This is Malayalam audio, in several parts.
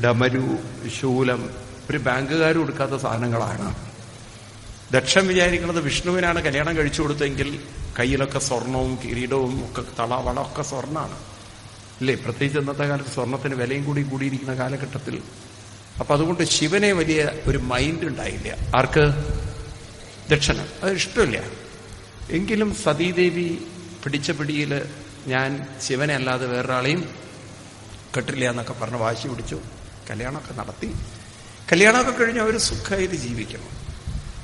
ഡമരു, ശൂലം, ഒരു ബാങ്കുകാരും എടുക്കാത്ത സാധനങ്ങളാണ്. ദക്ഷൻ വിചാരിക്കുന്നത് വിഷ്ണുവിനാണ് കല്യാണം കഴിച്ചു കൊടുത്തെങ്കിൽ കയ്യിലൊക്കെ സ്വർണവും കിരീടവും ഒക്കെ വളമൊക്കെ സ്വർണ്ണമാണ് അല്ലേ? പ്രത്യേകിച്ച് ഇന്നത്തെ കാലത്ത് സ്വർണത്തിന് വിലയും കൂടിയിരിക്കുന്ന കാലഘട്ടത്തിൽ. അപ്പൊ അതുകൊണ്ട് ശിവനെ വലിയ ഒരു മൈൻഡ് ഉണ്ടായില്ല. ആർക്ക്? ദക്ഷന് അത് ഇഷ്ടമില്ല. എങ്കിലും സതീദേവി പിടിച്ച പിടിയിൽ ഞാൻ ശിവനെ അല്ലാതെ വേറൊരാളെയും കെട്ടില്ല എന്നൊക്കെ പറഞ്ഞ് വാശി പിടിച്ചു. കല്യാണമൊക്കെ നടത്തി. കല്യാണമൊക്കെ കഴിഞ്ഞ് അവർ സുഖമായിട്ട് ജീവിക്കണം.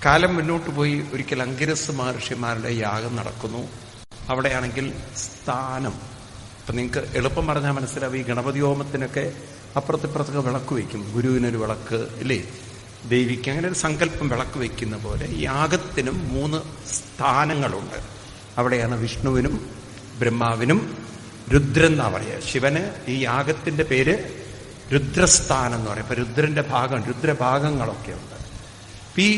കാലം മുന്നോട്ട് പോയി. ഒരിക്കൽ അങ്കിരസ് മഹർഷിമാരുടെ യാഗം നടക്കുന്നു. അവിടെയാണെങ്കിൽ സ്ഥാനം, ഇപ്പൊ നിങ്ങൾക്ക് എളുപ്പം പറഞ്ഞാൽ മനസ്സിലാവും. ഈ ഗണപതി ഹോമത്തിനൊക്കെ അപ്പുറത്തിപ്പുറത്തൊക്കെ വിളക്ക് വയ്ക്കും. ഗുരുവിനൊരു വിളക്ക് ഇല്ലേ, ദേവിക്ക്, അങ്ങനെ ഒരു സങ്കല്പം വിളക്ക് വയ്ക്കുന്ന പോലെ യാഗത്തിനും 3 സ്ഥാനങ്ങളുണ്ട്. അവിടെയാണ് വിഷ്ണുവിനും ബ്രഹ്മാവിനും രുദ്രൻ എന്നാ പറയുക. ശിവന് ഈ യാഗത്തിന്റെ പേര് രുദ്രസ്ഥാനം എന്ന് പറയും. ഇപ്പൊ രുദ്രന്റെ ഭാഗം, രുദ്രഭാഗങ്ങളൊക്കെ ഉണ്ട്. ഈ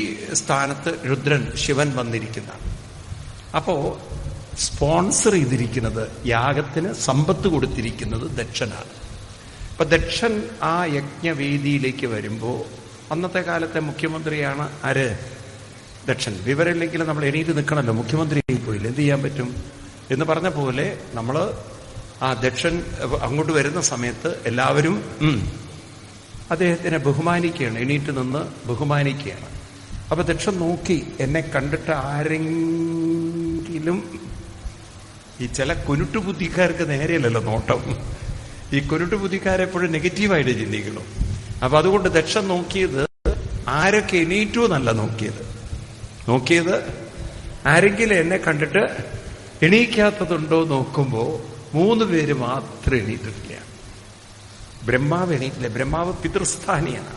സ്ഥാനത്ത് രുദ്രൻ ശിവൻ വന്നിരിക്കുന്നതാണ്. അപ്പോ സ്പോൺസർ ചെയ്തിരിക്കുന്നത്, യാഗത്തിന് സമ്പത്ത് കൊടുത്തിരിക്കുന്നത് ദക്ഷനാണ്. അപ്പൊ ദക്ഷൻ ആ യജ്ഞവേദിയിലേക്ക് വരുമ്പോ അന്നത്തെ കാലത്തെ മുഖ്യമന്ത്രിയാണ് ആര്? ദക്ഷൻ. വിവരമില്ലെങ്കിൽ നമ്മൾ എണീറ്റ് നിൽക്കണമല്ലോ, മുഖ്യമന്ത്രി പോയില്ല, എന്ത് ചെയ്യാൻ പറ്റും എന്ന് പറഞ്ഞ പോലെ നമ്മൾ ആ ദക്ഷൻ അങ്ങോട്ട് വരുന്ന സമയത്ത് എല്ലാവരും അദ്ദേഹത്തിനെ ബഹുമാനിക്കുകയാണ്, എണീറ്റ് നിന്ന് ബഹുമാനിക്കുകയാണ്. അപ്പൊ ദക്ഷൻ നോക്കി, എന്നെ കണ്ടിട്ട് ആരെങ്കിലും, ഈ ചില കുരുട്ടുബുദ്ധിക്കാർക്ക് നേരെയല്ലല്ലോ നോട്ടം, ഈ കുരുട്ടുബുദ്ധിക്കാരെപ്പോഴും നെഗറ്റീവായിട്ട് ചിന്തിക്കണം. അപ്പൊ അതുകൊണ്ട് ദക്ഷൻ നോക്കിയത് ആരൊക്കെ എണീറ്റു എന്നല്ല നോക്കിയത് ആരെങ്കിലും എന്നെ കണ്ടിട്ട് എണീക്കാത്തതുണ്ടോ നോക്കുമ്പോ 3 പേര് മാത്രം എണീറ്റിട്ടില്ല. ബ്രഹ്മാവ് എണീറ്റില്ല. ബ്രഹ്മാവ് പിതൃസ്ഥാനിയാണ്,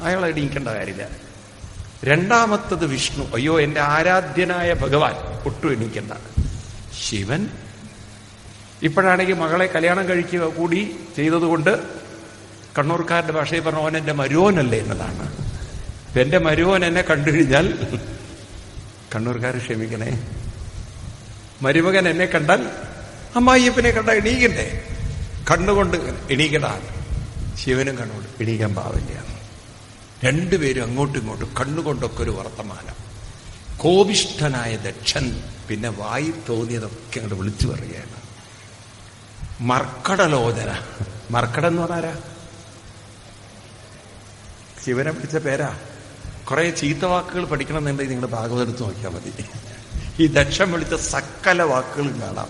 അയാൾ എണീക്കേണ്ട കാര്യമില്ല. രണ്ടാമത്തത് വിഷ്ണു, അയ്യോ എന്റെ ആരാധ്യനായ ഭഗവാൻ, ഒട്ടും എണീക്കണ്ട. ശിവൻ ഇപ്പോഴാണെങ്കിൽ മകളെ കല്യാണം കഴിക്കുക കൂടി ചെയ്തതുകൊണ്ട് കണ്ണൂർക്കാരുടെ ഭാഷയിൽ പറഞ്ഞ ഓൻ എന്റെ മരുവനല്ലേ എന്നതാണ്. എന്റെ മരുവൻ എന്നെ കണ്ടു കഴിഞ്ഞാൽ, കണ്ണൂർക്കാർ ക്ഷമിക്കണേ, മരുമകൻ എന്നെ കണ്ടാൽ അമ്മായിയപ്പനെ കണ്ടാൽ എണീക്കണ്ടേ? കണ്ണുകൊണ്ട് എണീക്കലാണ്. ശിവനും കണ്ണുകൊണ്ട് എണീക്കാൻ പാവില്ല. രണ്ടുപേരും അങ്ങോട്ടും ഇങ്ങോട്ടും കണ്ണുകൊണ്ടൊക്കെ ഒരു വർത്തമാനം. കോപിഷ്ഠനായ ദക്ഷൻ പിന്നെ വായി തോന്നിയതൊക്കെ അങ്ങോട്ട് വിളിച്ചു പറയുകയാണ്. മർക്കടലോചന. മർക്കടം എന്ന് പറഞ്ഞാരാ? ശിവനെ പിടിച്ച പേരാ. കുറെ ചീത്ത വാക്കുകൾ പഠിക്കണമെന്നുണ്ടെങ്കിൽ നിങ്ങൾ ഭാഗവതെടുത്ത് നോക്കിയാൽ മതി. ഈ ദക്ഷൻ വിളിച്ച സകല വാക്കുകളും കാണാം.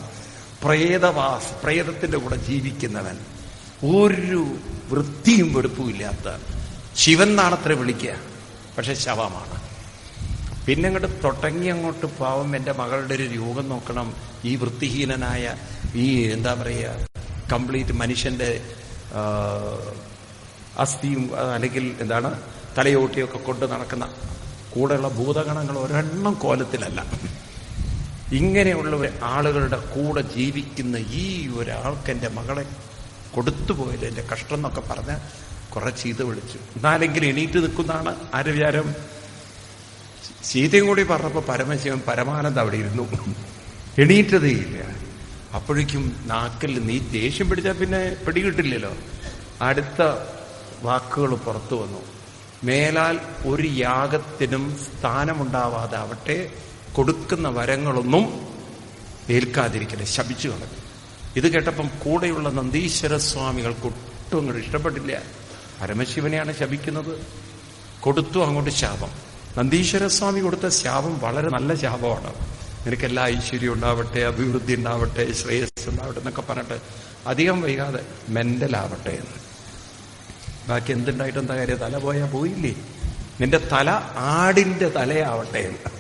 പ്രേതത്തിന്റെ കൂടെ ജീവിക്കുന്നവൻ, ഒരു വൃത്തിയും വെടുപ്പുമില്ലാത്ത ശിവൻ നാണത്ര വിളിക്കുക, പക്ഷെ ശവമാണ്. പിന്നെ അങ്ങോട്ട് തുടങ്ങി അങ്ങോട്ട് പാവം എന്റെ മകളുടെ ഒരു രോഗം നോക്കണം. ഈ വൃത്തിഹീനനായ ഈ എന്താ പറയുക, കംപ്ലീറ്റ് മനുഷ്യന്റെ അസ്ഥിയും അല്ലെങ്കിൽ എന്താണ് തലയോട്ടിയൊക്കെ കൊണ്ട് നടക്കുന്ന കൂടെയുള്ള ഭൂതഗണങ്ങൾ ഒരെണ്ണം കോലത്തിലല്ല. ഇങ്ങനെയുള്ള ആളുകളുടെ കൂടെ ജീവിക്കുന്ന ഈ ഒരാൾക്ക് എന്റെ മകളെ കൊടുത്തുപോയത് എന്റെ കഷ്ടം എന്നൊക്കെ പറഞ്ഞ് കുറെ ചീത്ത വിളിച്ചു. എന്നാലെങ്കിലും എണീറ്റ് നിൽക്കുന്നതാണ് ആര് വിചാരം? സീതയും കൂടി പറഞ്ഞപ്പോ പരമശിവൻ പരമാനന്ദം അവിടെ ഇരുന്നു, എണീറ്റതേയില്ല. അപ്പോഴേക്കും നാക്കിൽ നീ ദേഷ്യം പിടിച്ചാൽ പിന്നെ പിടികിട്ടില്ലല്ലോ. അടുത്ത വാക്കുകൾ പുറത്തു വന്നു. മേലാൽ ഒരു യാഗത്തിനും സ്ഥാനമുണ്ടാവാതെ ആവട്ടെ, കൊടുക്കുന്ന വരങ്ങളൊന്നും ഏൽക്കാതിരിക്കട്ടെ, ശപിച്ചു കളഞ്ഞു. ഇത് കേട്ടപ്പം കൂടെയുള്ള നന്ദീശ്വര സ്വാമികൾക്ക് ഒട്ടും അങ്ങോട്ട് ഇഷ്ടപ്പെട്ടില്ല. പരമശിവനെയാണ് ശപിക്കുന്നത്, കൊടുത്തു അങ്ങോട്ട് ശാപം. നന്ദീശ്വര സ്വാമി കൊടുത്ത ശാപം വളരെ നല്ല ശാപമാണ്. നിനക്കെല്ലാ ഐശ്വര്യം ഉണ്ടാവട്ടെ, അഭിവൃദ്ധി ഉണ്ടാവട്ടെ, ശ്രേയസ് ഉണ്ടാവട്ടെ എന്നൊക്കെ പറഞ്ഞിട്ട് അധികം വൈകാതെ മെന്റലാവട്ടെ എന്ന്. ബാക്കി എന്തുണ്ടായിട്ട് എന്താ കാര്യം? തല പോയാൽ പോയില്ലേ? നിന്റെ തല ആടിന്റെ തലയാവട്ടെ എന്ന്.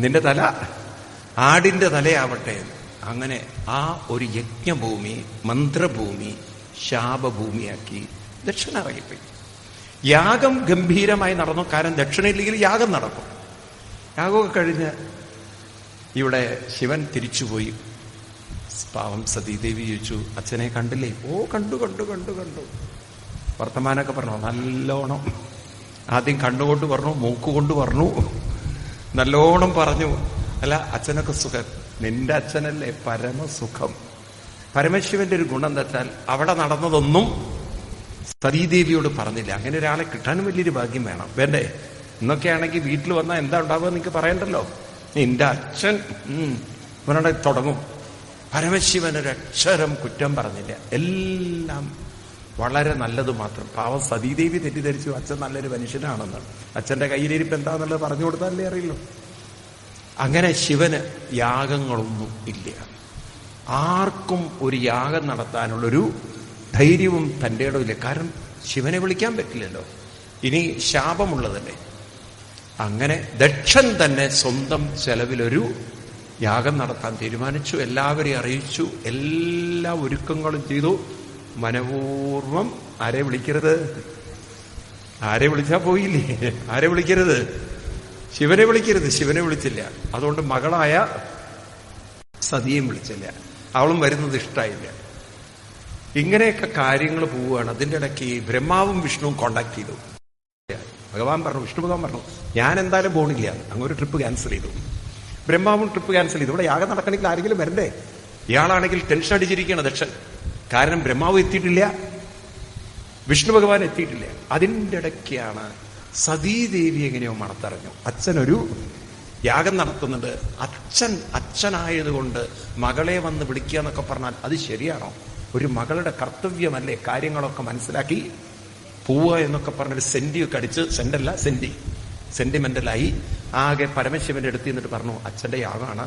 നിന്റെ തല ആടിന്റെ തലയാവട്ടെ എന്ന്. അങ്ങനെ ആ ഒരു യജ്ഞഭൂമി, മന്ത്രഭൂമി ശാപഭൂമിയാക്കി ദക്ഷിണ ഇറങ്ങിപ്പോയി. യാഗം ഗംഭീരമായി നടന്നു. കാരണം ദക്ഷിണയില്ലെങ്കിൽ യാഗം നടക്കും. യാഗമൊക്കെ കഴിഞ്ഞ് ഇവിടെ ശിവൻ തിരിച്ചുപോയി. പാവം സതീദേവി ചോദിച്ചു, അച്ഛനെ കണ്ടില്ലേ? ഓ കണ്ടു കണ്ടു കണ്ടു കണ്ടു. വർത്തമാനമൊക്കെ പറഞ്ഞു നല്ലോണം. ആദ്യം കണ്ണുകൊണ്ട് പറഞ്ഞു, മൂക്കുകൊണ്ട് പറഞ്ഞു, നല്ലോണം പറഞ്ഞു. അല്ല അച്ഛനൊക്കെ സുഖം. നിന്റെ അച്ഛനല്ലേ പരമസുഖം. പരമശിവന്റെ ഒരു ഗുണം എന്താ വെച്ചാൽ അവിടെ നടന്നതൊന്നും സതീദേവിയോട് പറഞ്ഞില്ല. അങ്ങനെ ഒരാളെ കിട്ടാനും വലിയൊരു ഭാഗ്യം വേണം, വേണ്ടേ? ഇന്നൊക്കെ ആണെങ്കിൽ വീട്ടിൽ വന്നാൽ എന്താ ഉണ്ടാവുക നിങ്ങൾക്ക് പറയണ്ടല്ലോ. എന്റെ അച്ഛൻ ഇവനോട് തുടങ്ങും. പരമശിവനൊരക്ഷരം കുറ്റം പറഞ്ഞില്ല, എല്ലാം വളരെ നല്ലത് മാത്രം. പാവം സതീദേവി തെറ്റിദ്ധരിച്ചു അച്ഛൻ നല്ലൊരു മനുഷ്യനാണെന്ന്. അച്ഛന്റെ കയ്യിലിരിപ്പ് എന്താന്നുള്ളത് പറഞ്ഞു കൊടുത്താലേ അറിയുള്ളൂ. അങ്ങനെ ശിവന് യാഗങ്ങളൊന്നും ഇല്ല. ആർക്കും ഒരു യാഗം നടത്താനുള്ളൊരു ധൈര്യവും തൻ്റെ ഇടമില്ല. കാരണം ശിവനെ വിളിക്കാൻ പറ്റില്ലല്ലോ, ഇനി ശാപമുള്ളതല്ലേ. അങ്ങനെ ദക്ഷൻ തന്നെ സ്വന്തം ചെലവിലൊരു യാഗം നടത്താൻ തീരുമാനിച്ചു. എല്ലാവരെയും അറിയിച്ചു, എല്ലാ ഒരുക്കങ്ങളും ചെയ്തു. മനപൂർവം ആരെ വിളിക്കരുത്? ആരെ വിളിച്ചാ പോയില്ലേ? ആരെ വിളിക്കരുത്? ശിവനെ വിളിക്കരുത്. ശിവനെ വിളിച്ചില്ല. അതുകൊണ്ട് മകളായ സതിയും വിളിച്ചില്ല. അവളും വരുന്നത് ഇഷ്ടമായില്ല. ഇങ്ങനെയൊക്കെ കാര്യങ്ങൾ പോവുകയാണ്. അതിൻ്റെ ഇടയ്ക്ക് ബ്രഹ്മാവും വിഷ്ണുവും കോണ്ടാക്ട് ചെയ്തു. ഭഗവാൻ പറഞ്ഞു, വിഷ്ണു ഭഗവാൻ പറഞ്ഞു, ഞാൻ എന്തായാലും പോണില്ല, അങ്ങൊരു ട്രിപ്പ് ക്യാൻസൽ ചെയ്തു. ബ്രഹ്മാവും ട്രിപ്പ് ക്യാൻസൽ ചെയ്തു. ഇവിടെ യാഗം നടക്കണമെങ്കിൽ ആരെങ്കിലും വരണ്ടേ? ഇയാളാണെങ്കിൽ ടെൻഷൻ അടിച്ചിരിക്കുകയാണ് ദക്ഷൻ. കാരണം ബ്രഹ്മാവ് എത്തിയിട്ടില്ല, വിഷ്ണു ഭഗവാൻ എത്തിയിട്ടില്ല. അതിൻ്റെ ഇടയ്ക്കാണ് സതീദേവി എങ്ങനെയോ മണത്തറിഞ്ഞു. അച്ഛനൊരു യാഗം നടത്തുന്നുണ്ട്. അച്ഛനായതുകൊണ്ട് മകളെ വന്ന് വിളിക്കുക എന്നൊക്കെ പറഞ്ഞാൽ അത് ശരിയാണോ? ഒരു മകളുടെ കർത്തവ്യമല്ലേ കാര്യങ്ങളൊക്കെ മനസ്സിലാക്കി പോവുക എന്നൊക്കെ പറഞ്ഞൊരു സെന്റിയൊക്കെ അടിച്ച്, സെന്റിമെന്റലായി ആകെ പരമശിവന്റെ അടുത്ത് നിന്നിട്ട് പറഞ്ഞു, അച്ഛന്റെ യാഗമാണ്,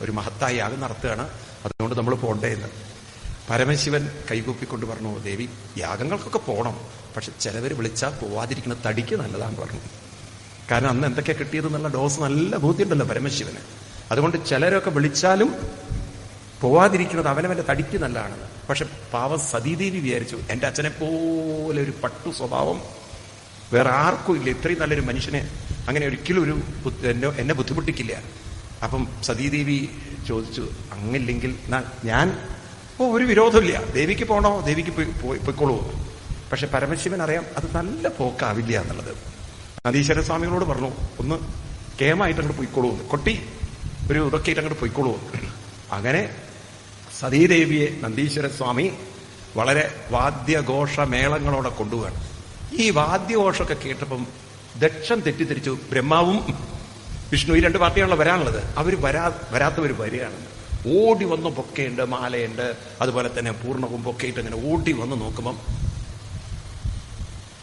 ഒരു മഹത്തായ യാഗം നടത്തുകയാണ്, അതുകൊണ്ട് നമ്മൾ പോണ്ടേ എന്ന്. പരമശിവൻ കൈകൂപ്പിക്കൊണ്ട് പറഞ്ഞു, ദേവി യാഗങ്ങൾക്കൊക്കെ പോകണം, പക്ഷെ ചിലവർ വിളിച്ചാൽ പോവാതിരിക്കുന്ന തടിക്ക് നല്ലതാന്ന് പറഞ്ഞു. കാരണം അന്ന് എന്തൊക്കെയാ കിട്ടിയതെന്നുള്ള ഡോസ് നല്ല ബോധ്യമുണ്ടല്ലോ പരമശിവന്. അതുകൊണ്ട് ചിലരൊക്കെ വിളിച്ചാലും പോവാതിരിക്കുന്നത് അവനവന്റെ തടിക്ക് നല്ലതാണെന്ന്. പക്ഷെ പാവം സതീദേവി വിചാരിച്ചു, എന്റെ അച്ഛനെ പോലെ ഒരു പട്ടു സ്വഭാവം വേറെ ആർക്കും ഇല്ല, ഇത്രയും നല്ലൊരു മനുഷ്യനെ അങ്ങനെ ഒരിക്കലും എന്നെ ബുദ്ധിമുട്ടിക്കില്ല. അപ്പം സതീദേവി ചോദിച്ചു, അങ്ങില്ലെങ്കിൽ ഞാൻ ഒരു വിരോധമില്ല, ദേവിക്ക് പോകണോ ദേവിക്ക് പോയിക്കോളൂ. പക്ഷെ പരമശിവൻ അറിയാം അത് നല്ല പോക്കാവില്ല എന്നുള്ളത്. നന്ദീശ്വര സ്വാമികളോട് പറഞ്ഞു, ഒന്ന് കേമായിട്ട് അങ്ങോട്ട് പോയിക്കോളൂ, കൊട്ടി ഒരു ഇതൊക്കെ ആയിട്ട് അങ്ങോട്ട് പോയിക്കോളൂ. അങ്ങനെ സതീദേവിയെ നന്ദീശ്വര സ്വാമി വളരെ വാദ്യഘോഷ മേളങ്ങളോടെ കൊണ്ടുപോവാണ്. ഈ വാദ്യഘോഷമൊക്കെ കേട്ടപ്പം ദക്ഷൻ തെറ്റിദ്ധരിച്ചു ബ്രഹ്മാവും വിഷ്ണു, ഈ രണ്ട് പാർട്ടിയാണല്ലോ വരാനുള്ളത്, അവർ വരാത്തവർ വരികയാണെന്ന്. ഓടി വന്ന് ബൊക്കെയുണ്ട്, മാലയുണ്ട്, അതുപോലെ തന്നെ പൂർണ്ണവും ബൊക്കെയിട്ട് അങ്ങനെ ഓടി വന്ന് നോക്കുമ്പം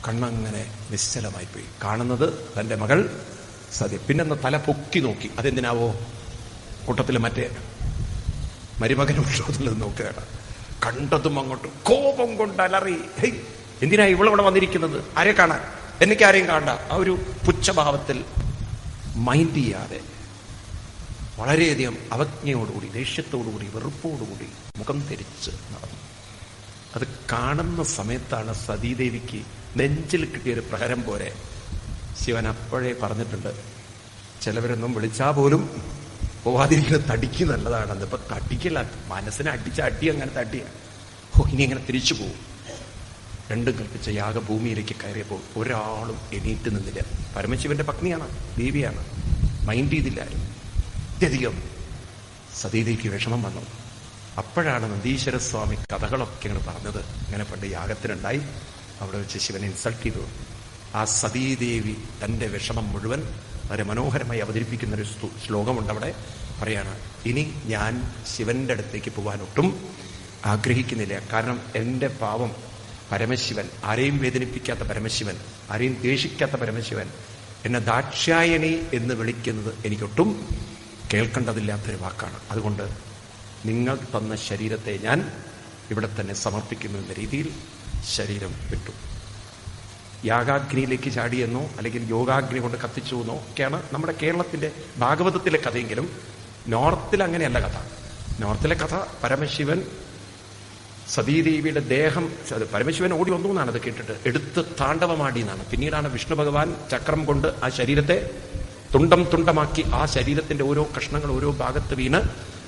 കണ്ണങ്ങനെ നിശ്ചലമായി പോയി. കാണുന്നത് തന്റെ മകൾ സതി. പിന്നെ തല പൊക്കി നോക്കി. അതെന്തിനാവോ? കൂട്ടത്തിൽ മറ്റേ മരുമകനും ഷോതിൽ നോക്കുകയാണ്. കണ്ടതും അങ്ങോട്ട് കോപം കൊണ്ട് അലറി, ഹേയ് എന്തിനാ ഇവളിവിടെ വന്നിരിക്കുന്നത്? ആരെ കാണാൻ? എനിക്ക് ആരെയും കാണണ്ട. ആ ഒരു പുച്ഛഭാവത്തിൽ മൈൻഡ് ചെയ്യാതെ വളരെയധികം അവജ്ഞയോടുകൂടി, ദേഷ്യത്തോടുകൂടി, വെറുപ്പോടുകൂടി മുഖം തിരിച്ച് നടന്നു. അത് കാണുന്ന സമയത്താണ് സതീദേവിക്ക് നെഞ്ചിൽ കിട്ടിയൊരു പ്രഹരം പോലെ. ശിവൻ അപ്പോഴേ പറഞ്ഞിട്ടുണ്ട്, ചിലവരൊന്നും വിളിച്ചാൽ പോലും പോവാതിരിക്കുന്നത് തടിക്ക് നല്ലതാണെന്ന്. ഇപ്പൊ തടിക്കല്ല, മനസ്സിനെ അടിച്ച അടി അങ്ങനെ തട്ടിയ ഇനി അങ്ങനെ തിരിച്ചു പോകും. രണ്ടും കൽപ്പിച്ച യാഗഭൂമിയിലേക്ക് കയറിയപ്പോൾ ഒരാളും എണീറ്റ് നിന്നില്ല. പരമശിവന്റെ പത്നിയാണ്, ദേവിയാണ്, മൈൻഡ് ചെയ്തില്ലായിരുന്നു. അത്യധികം സതീദേവിക്ക് വിഷമം വന്നു. അപ്പോഴാണ് നന്ദീശ്വര സ്വാമി കഥകളൊക്കെ ഇങ്ങനെ പറഞ്ഞത്. ഇങ്ങനെ പണ്ട് യാഗത്തിനുണ്ടായി, അവിടെ വെച്ച് ശിവനെ ഇൻസൾട്ട് ചെയ്തു. ആ സതീദേവി തന്റെ വിഷമം മുഴുവൻ വളരെ മനോഹരമായി അവതരിപ്പിക്കുന്നൊരു ശ്ലോകമുണ്ട്. അവിടെ പറയാണ്, ഇനി ഞാൻ ശിവന്റെ അടുത്തേക്ക് പോകാൻ ഒട്ടും ആഗ്രഹിക്കുന്നില്ല. കാരണം എൻ്റെ പാവം പരമശിവൻ, ആരെയും വേദനിപ്പിക്കാത്ത പരമശിവൻ, ആരെയും ദ്വേഷിക്കാത്ത പരമശിവൻ എന്നെ ദാക്ഷായണി എന്ന് വിളിക്കുന്നത് എനിക്കൊട്ടും കേൾക്കേണ്ടതില്ലാത്തൊരു വാക്കാണ്. അതുകൊണ്ട് നിങ്ങൾ തന്ന ശരീരത്തെ ഞാൻ ഇവിടെ തന്നെ സമർപ്പിക്കുന്നു എന്ന രീതിയിൽ ശരീരം വിട്ടു. യാഗാഗ്നിയിലേക്ക് ചാടിയെന്നോ അല്ലെങ്കിൽ യോഗാഗ്നി കൊണ്ട് കത്തിച്ചു എന്നോ ഒക്കെയാണ് നമ്മുടെ കേരളത്തിന്റെ ഭാഗവതത്തിലെ കഥയെങ്കിലും നോർത്തിൽ അങ്ങനെയല്ല കഥ. നോർത്തിലെ കഥ പരമശിവൻ സതീദേവിയുടെ ദേഹം, പരമശിവൻ ഓടി വന്നു എന്നാണ് അത് കേട്ടിട്ട്, എടുത്ത് താണ്ഡവമാടി എന്നാണ്. പിന്നീടാണ് വിഷ്ണു ഭഗവാൻ ചക്രം കൊണ്ട് ആ ശരീരത്തെ തുണ്ടം തുണ്ടമാക്കി ആ ശരീരത്തിന്റെ ഓരോ കഷ്ണങ്ങൾ ഓരോ ഭാഗത്ത് വീണ്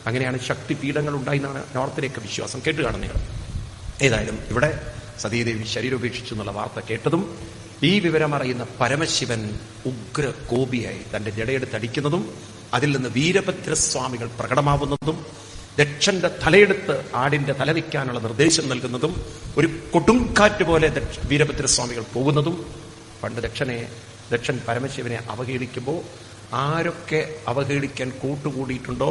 അങ്ങനെയാണ് ശക്തിപീഠങ്ങൾ ഉണ്ടായി എന്നാണ് നോർത്തിലേക്ക് വിശ്വാസം. കേട്ട് കാണുന്ന നിങ്ങൾ. ഏതായാലും ഇവിടെ സതീദേവി ശരീരം ഉപേക്ഷിച്ചു എന്നുള്ള വാർത്ത കേട്ടതും ഈ വിവരം അറിയുന്ന പരമശിവൻ ഉഗ്ര കോപിയായി തന്റെ ജടയെടുത്ത് അടിക്കുന്നതും അതിൽ നിന്ന് വീരഭദ്രസ്വാമികൾ പ്രകടമാവുന്നതും ദക്ഷന്റെ തലയെടുത്ത് ആടിന്റെ തല വയ്ക്കാനുള്ള നിർദ്ദേശം നൽകുന്നതും ഒരു കൊടുങ്കാറ്റ് പോലെ വീരഭദ്രസ്വാമികൾ പോകുന്നതും പണ്ട് ദക്ഷൻ പരമശിവനെ അവഹേളിക്കുമ്പോൾ ആരൊക്കെ അവഹേളിക്കാൻ കൂട്ടുകൂടിയിട്ടുണ്ടോ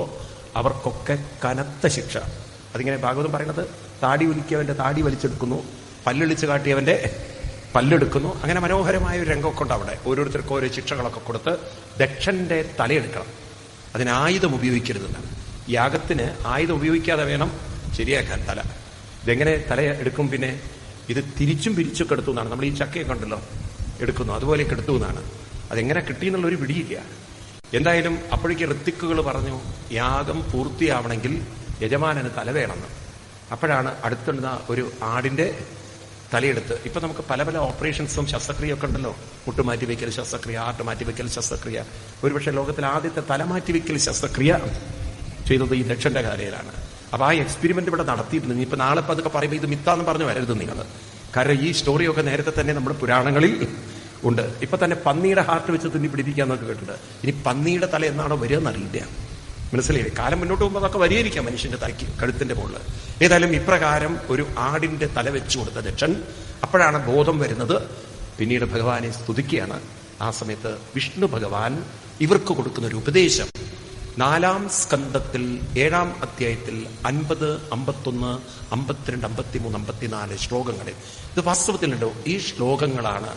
അവർക്കൊക്കെ കനത്ത ശിക്ഷ. അതിങ്ങനെ ഭാഗവതം പറയുന്നത്, താടി ഉലിക്കിയവന്റെ താടി വലിച്ചെടുക്കുന്നു, പല്ലൊളിച്ച് കാട്ടിയവന്റെ പല്ലെടുക്കുന്നു. അങ്ങനെ മനോഹരമായ ഒരു രംഗമൊക്കെ ഉണ്ട് അവിടെ. ഓരോരുത്തർക്കും ഓരോ ശിക്ഷകളൊക്കെ കൊടുത്ത് ദക്ഷന്റെ തലയെടുക്കണം. അതിന് ആയുധം ഉപയോഗിക്കരുതെന്നാണ്. യാഗത്തിന് ആയുധം ഉപയോഗിക്കാതെ വേണം ശരിയാക്കാൻ തല. ഇതെങ്ങനെ തല എടുക്കും? പിന്നെ ഇത് തിരിച്ചും പിരിച്ചൊക്കെ എടുത്തു എന്നാണ്. നമ്മൾ ഈ ചക്കയൊക്കെ ഉണ്ടല്ലോ എടുക്കുന്നു, അതുപോലെ എടുത്തു എന്നാണ്. അതെങ്ങനെ കിട്ടിയെന്നുള്ളൊരു പിടിയില്ല. എന്തായാലും അപ്പോഴേക്ക് ഋത്തിക്കുകൾ പറഞ്ഞു, യാഗം പൂർത്തിയാവണമെങ്കിൽ യജമാനന് തല വേണമെന്ന്. അപ്പോഴാണ് അടുത്തുള്ള ഒരു ആടിന്റെ തലയെടുത്ത്, ഇപ്പൊ നമുക്ക് പല പല ഓപ്പറേഷൻസും ശസ്ത്രക്രിയൊക്കെ ഉണ്ടല്ലോ. മുട്ട് മാറ്റിവെക്കൽ ശസ്ത്രക്രിയ, ആർട്ട് മാറ്റിവെക്കൽ ശസ്ത്രക്രിയ. ഒരുപക്ഷെ ലോകത്തിലെ ആദ്യത്തെ തല മാറ്റിവെക്കൽ ശസ്ത്രക്രിയ ചെയ്തത് ഈ ദക്ഷന്റെ കാലയിലാണ്. അപ്പൊ ആ എക്സ്പെരിമെന്റ് ഇവിടെ നടത്തിയിരുന്നു. ഇനിയിപ്പോ നാളെ അതൊക്കെ പറയുമ്പോൾ ഇത് മിത്താന്ന് പറഞ്ഞു വരരുത് നിങ്ങൾ. കാരണം ഈ സ്റ്റോറിയൊക്കെ നേരത്തെ തന്നെ നമ്മുടെ പുരാണങ്ങളിൽ ഉണ്ട്. ഇപ്പൊ തന്നെ പന്നിയുടെ ഹാർട്ട് വെച്ച് തുന്നി പിടിപ്പിക്കാന്നൊക്കെ കേട്ടിട്ടുണ്ട്. ഇനി പന്നിയുടെ തല എന്നാണോ വരിക എന്നറിയില്ല. മനസ്സിലായില്ലേ? കാലം മുന്നോട്ട് പോകുമ്പോൾ അതൊക്കെ വരികയായിരിക്കാം മനുഷ്യന്റെ തലയ്ക്ക്, കഴുത്തിന്റെ മുകളിൽ. ഏതായാലും ഇപ്രകാരം ഒരു ആടിന്റെ തല വെച്ചു കൊടുത്ത ദക്ഷൻ. അപ്പോഴാണ് ബോധം വരുന്നത്. പിന്നീട് ഭഗവാനെ സ്തുതിക്കുകയാണ്. ആ സമയത്ത് വിഷ്ണു ഭഗവാൻ ഇവർക്ക് കൊടുക്കുന്ന ഒരു ഉപദേശം 4-ാം സ്കന്ധത്തിൽ 7-ാം അധ്യായത്തിൽ 50, 51, 52, 53, 54 ശ്ലോകങ്ങളിൽ. ഇത് വാസ്തവത്തിലുണ്ടോ? ഈ ശ്ലോകങ്ങളാണ്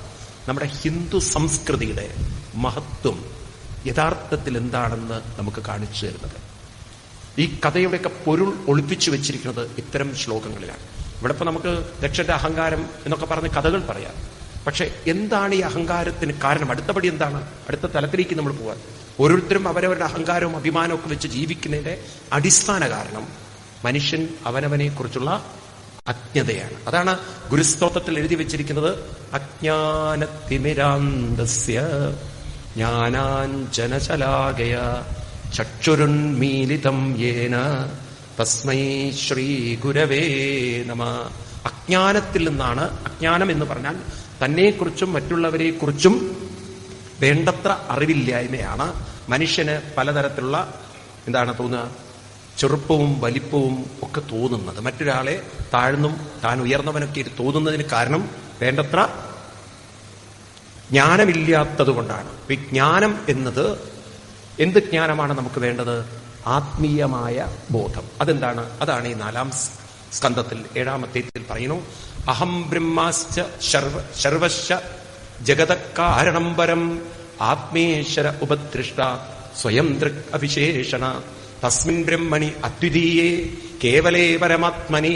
നമ്മുടെ ഹിന്ദു സംസ്കൃതിയുടെ മഹത്വം യഥാർത്ഥത്തിൽ എന്താണെന്ന് നമുക്ക് കാണിച്ചു തരുന്നത്. ഈ കഥയുടെയൊക്കെ പൊരുൾ ഒളിപ്പിച്ചു വെച്ചിരിക്കുന്നത് ഇത്തരം ശ്ലോകങ്ങളിലാണ്. ഇവിടെ ഇപ്പൊ നമുക്ക് ദക്ഷന്റെ അഹങ്കാരം എന്നൊക്കെ പറഞ്ഞ് കഥകൾ പറയാം. പക്ഷെ എന്താണ് ഈ അഹങ്കാരത്തിന് കാരണം? അടുത്തപടി എന്താണ്? അടുത്ത തലത്തിലേക്ക് നമ്മൾ പോകാൻ. ഓരോരുത്തരും അവരവരുടെ അഹങ്കാരവും അഭിമാനവും ഒക്കെ വെച്ച് ജീവിക്കുന്നതിന്റെ അടിസ്ഥാന കാരണം മനുഷ്യൻ അവനവനെ കുറിച്ചുള്ള അജ്ഞതയാണ്. അതാണ് ഗുരുസ്തോത്രത്തിൽ എഴുതി വെച്ചിരിക്കുന്നത്, അജ്ഞാനതിമിരാന്തസ്യ ജ്ഞാനാഞ്ജനശലാകയ ചക്ഷുരുന്മീലിതം യേന തസ്മൈ ശ്രീ ഗുരവേ നമ. അജ്ഞാനത്തിൽ നിന്നാണ്. അജ്ഞാനം എന്ന് പറഞ്ഞാൽ തന്നെക്കുറിച്ചും മറ്റുള്ളവരെക്കുറിച്ചും വേണ്ടത്ര അറിവില്ലായ്മയാണ് മനുഷ്യന് പലതരത്തിലുള്ള എന്താണ് തോന്നുക, ചെറുപ്പവും വലിപ്പവും ഒക്കെ തോന്നുന്നത്. മറ്റൊരാളെ താഴ്ന്നും താൻ ഉയർന്നവനൊക്കെ തോന്നുന്നതിന് കാരണം വേണ്ടത്ര ജ്ഞാനമില്ലാത്തത് കൊണ്ടാണ്. വിജ്ഞാനം എന്നത് എന്ത് ജ്ഞാനമാണ് നമുക്ക് വേണ്ടത്? ആത്മീയമായ ബോധം. അതെന്താണ്? അതാണ് ഈ 4-ാം സ്കന്ധത്തിൽ 7-ാം അധ്യായത്തിൽ പറയുന്നു. അഹം ബ്രഹ്മാശ്ച സർവശ്ച ജഗതക്കാരണം പരം ആത്മേശ്വര ഉപദൃഷ്ട സ്വയം ദൃക് അവിശേഷണ തസ്മിൻ ബ്രഹ്മണി അദ്വിതീയേ കേവലേ പരമാത്മനി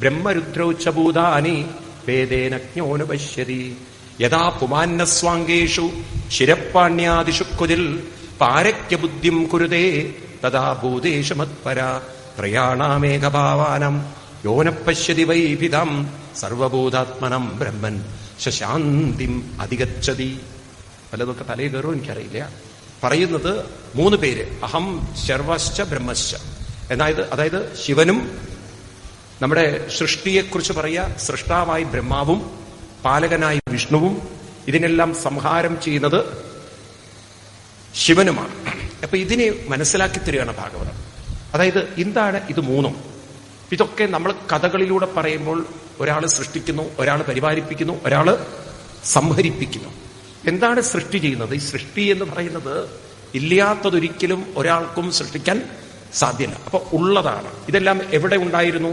ബ്രഹ്മരുദ്രൗച്ച ഭൂതാനി വേദേന ജ്ഞോനുപശ്യതി യഥാ പുമാന്നസ്വാംഗേഷു ശിരപ്പാണ്യാദിഷു കുതിൽ പാരക്യബുദ്ധിം കുരുതേ തഥാ ഭൂതേഷു മത്പര ത്രയാണാമേകഭാവാനം യോന പശ്യതി വൈഭിതം സർവഭൂതാത്മനം ബ്രഹ്മൻ ശാന്തിം അധിഗച്ഛതി. പലതൊക്കെ തലയിൽ കയറും എനിക്കറിയില്ല. പറയുന്നത് 3 പേര്, അഹം സർവശ്ച ബ്രഹ്മശ്ച. അതായത് ശിവനും നമ്മുടെ സൃഷ്ടിയെക്കുറിച്ച് പറയുക, സൃഷ്ടാവായി ബ്രഹ്മാവും പാലകനായി വിഷ്ണുവും ഇതിനെല്ലാം സംഹാരം ചെയ്യുന്നത് ശിവനുമാണ്. അപ്പൊ ഇതിനെ മനസ്സിലാക്കി തരികയാണ് ഭാഗവതം. അതായത് എന്താണ് ഇത് 3? ഇതൊക്കെ നമ്മൾ കഥകളിലൂടെ പറയുമ്പോൾ ഒരാൾ സൃഷ്ടിക്കുന്നു, ഒരാൾ പരിപാലിപ്പിക്കുന്നു, ഒരാൾ സംഹരിപ്പിക്കുന്നു. എന്താണ് സൃഷ്ടി ചെയ്യുന്നത്? ഈ സൃഷ്ടി എന്ന് പറയുന്നത് ഇല്ലാത്തതൊരിക്കലും ഒരാൾക്കും സൃഷ്ടിക്കാൻ സാധ്യമല്ല. അപ്പൊ ഉള്ളതാണ്. ഇതെല്ലാം എവിടെ ഉണ്ടായിരുന്നു?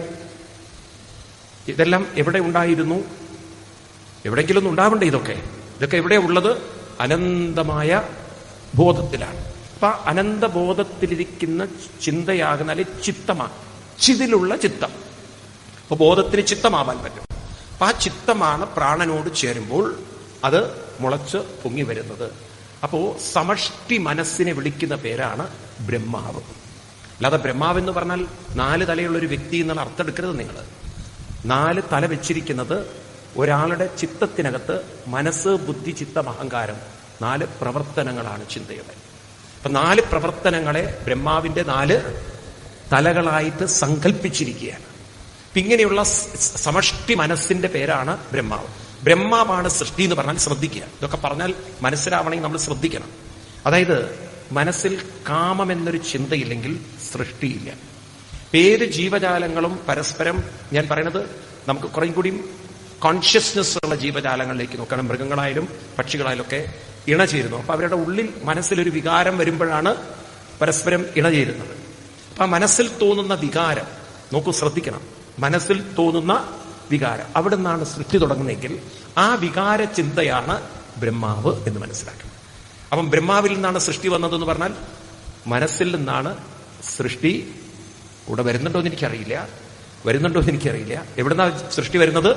എവിടെയെങ്കിലും ഒന്നും ഉണ്ടാവണ്ടേ? ഇതൊക്കെ എവിടെ ഉള്ളത്? അനന്തമായ ബോധത്തിലാണ്. അപ്പൊ അനന്തബോധത്തിലിരിക്കുന്ന ചിന്തയാകുന്ന ചിത്തമാണ്. ചിതിലുള്ള ചിത്തം. അപ്പൊ ബോധത്തിന് ചിത്തമാവാൻ പറ്റും. അപ്പൊ ആ ചിത്തമാണ് പ്രാണനോട് ചേരുമ്പോൾ അത് മുളച്ച് പൊങ്ങി വരുന്നത്. അപ്പോ സമഷ്ടി മനസ്സിനെ വിളിക്കുന്ന പേരാണ് ബ്രഹ്മാവ്. അല്ലാതെ ബ്രഹ്മാവ് എന്ന് പറഞ്ഞാൽ 4 തലയുള്ളൊരു വ്യക്തി എന്നുള്ള അർത്ഥം എടുക്കരുത് നിങ്ങൾ. 4 തല വെച്ചിരിക്കുന്നത് ഒരാളുടെ ചിത്തത്തിനകത്ത് മനസ്സ്, ബുദ്ധി, ചിത്തം, അഹങ്കാരം 4 പ്രവർത്തനങ്ങളാണ് ചിന്തയുടെ. അപ്പൊ 4 പ്രവർത്തനങ്ങളെ ബ്രഹ്മാവിന്റെ 4 തലകളായിട്ട് സങ്കല്പിച്ചിരിക്കുകയാണ്. ഇങ്ങനെയുള്ള സമഷ്ടി മനസ്സിന്റെ പേരാണ് ബ്രഹ്മാവ്. ബ്രഹ്മാവാണ് സൃഷ്ടി എന്ന് പറഞ്ഞാൽ ശ്രദ്ധിക്കുക. ഇതൊക്കെ പറഞ്ഞാൽ മനസ്സിലാവണമെങ്കിൽ നമ്മൾ ശ്രദ്ധിക്കണം. അതായത് മനസ്സിൽ കാമം എന്നൊരു ചിന്തയില്ലെങ്കിൽ സൃഷ്ടിയില്ല. പേര് ജീവജാലങ്ങളും പരസ്പരം, ഞാൻ പറയുന്നത് നമുക്ക് കുറേയും കൂടി കോൺഷ്യസ്നെസ് ഉള്ള ജീവജാലങ്ങളിലേക്ക് നോക്കണം. മൃഗങ്ങളായാലും പക്ഷികളായാലും ഒക്കെ ഇണചേരുന്നു. അപ്പൊ അവരുടെ ഉള്ളിൽ മനസ്സിലൊരു വികാരം വരുമ്പോഴാണ് പരസ്പരം ഇണചേരുന്നത്. അപ്പൊ ആ മനസ്സിൽ തോന്നുന്ന വികാരം നോക്കൂ, ശ്രദ്ധിക്കണം. മനസ്സിൽ തോന്നുന്ന വികാരം, അവിടെ നിന്നാണ് സൃഷ്ടി തുടങ്ങുന്നതെങ്കിൽ ആ വികാര ചിന്തയാണ് ബ്രഹ്മാവ് എന്ന് മനസ്സിലാക്കണം. അപ്പം ബ്രഹ്മാവിൽ നിന്നാണ് സൃഷ്ടി വന്നതെന്ന് പറഞ്ഞാൽ മനസ്സിൽ നിന്നാണ് സൃഷ്ടി. കൂടെ വരുന്നുണ്ടോ എന്ന് എനിക്കറിയില്ല. എവിടുന്നാ സൃഷ്ടി വരുന്നത്?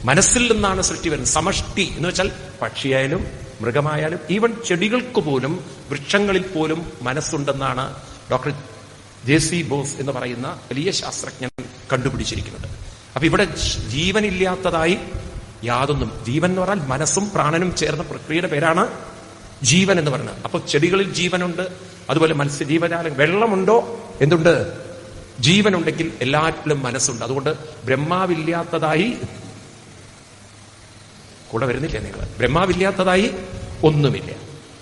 മനസ്സിൽ നിന്നാണ് സൃഷ്ടി വരുന്നത്. സമഷ്ടി എന്ന് വെച്ചാൽ പക്ഷിയായാലും മൃഗമായാലും ഈവൻ ചെടികൾക്ക് പോലും വൃക്ഷങ്ങളിൽ പോലും മനസ്സുണ്ടെന്നാണ് ഡോക്ടർ ജെ.സി. ബോസ് എന്ന് പറയുന്ന വലിയ ശാസ്ത്രജ്ഞൻ കണ്ടുപിടിച്ചിരിക്കുന്നത്. അപ്പൊ ഇവിടെ ജീവനില്ലാത്തതായി യാതൊന്നും, ജീവൻ എന്ന് പറഞ്ഞാൽ മനസ്സും പ്രാണനും ചേർന്ന പ്രക്രിയയുടെ പേരാണ് ജീവൻ എന്ന് പറയുന്നത്. അപ്പൊ ചെടികളിൽ ജീവനുണ്ട്, അതുപോലെ മത്സ്യജീവജാലം. വെള്ളമുണ്ടോ? എന്തുണ്ട്? ജീവനുണ്ടെങ്കിൽ എല്ലാറ്റിലും മനസ്സുണ്ട്. അതുകൊണ്ട് ബ്രഹ്മാവില്ലാത്തതായി, കൂടെ വരുന്നില്ല നിങ്ങൾ, ബ്രഹ്മാവില്ലാത്തതായി ഒന്നുമില്ല.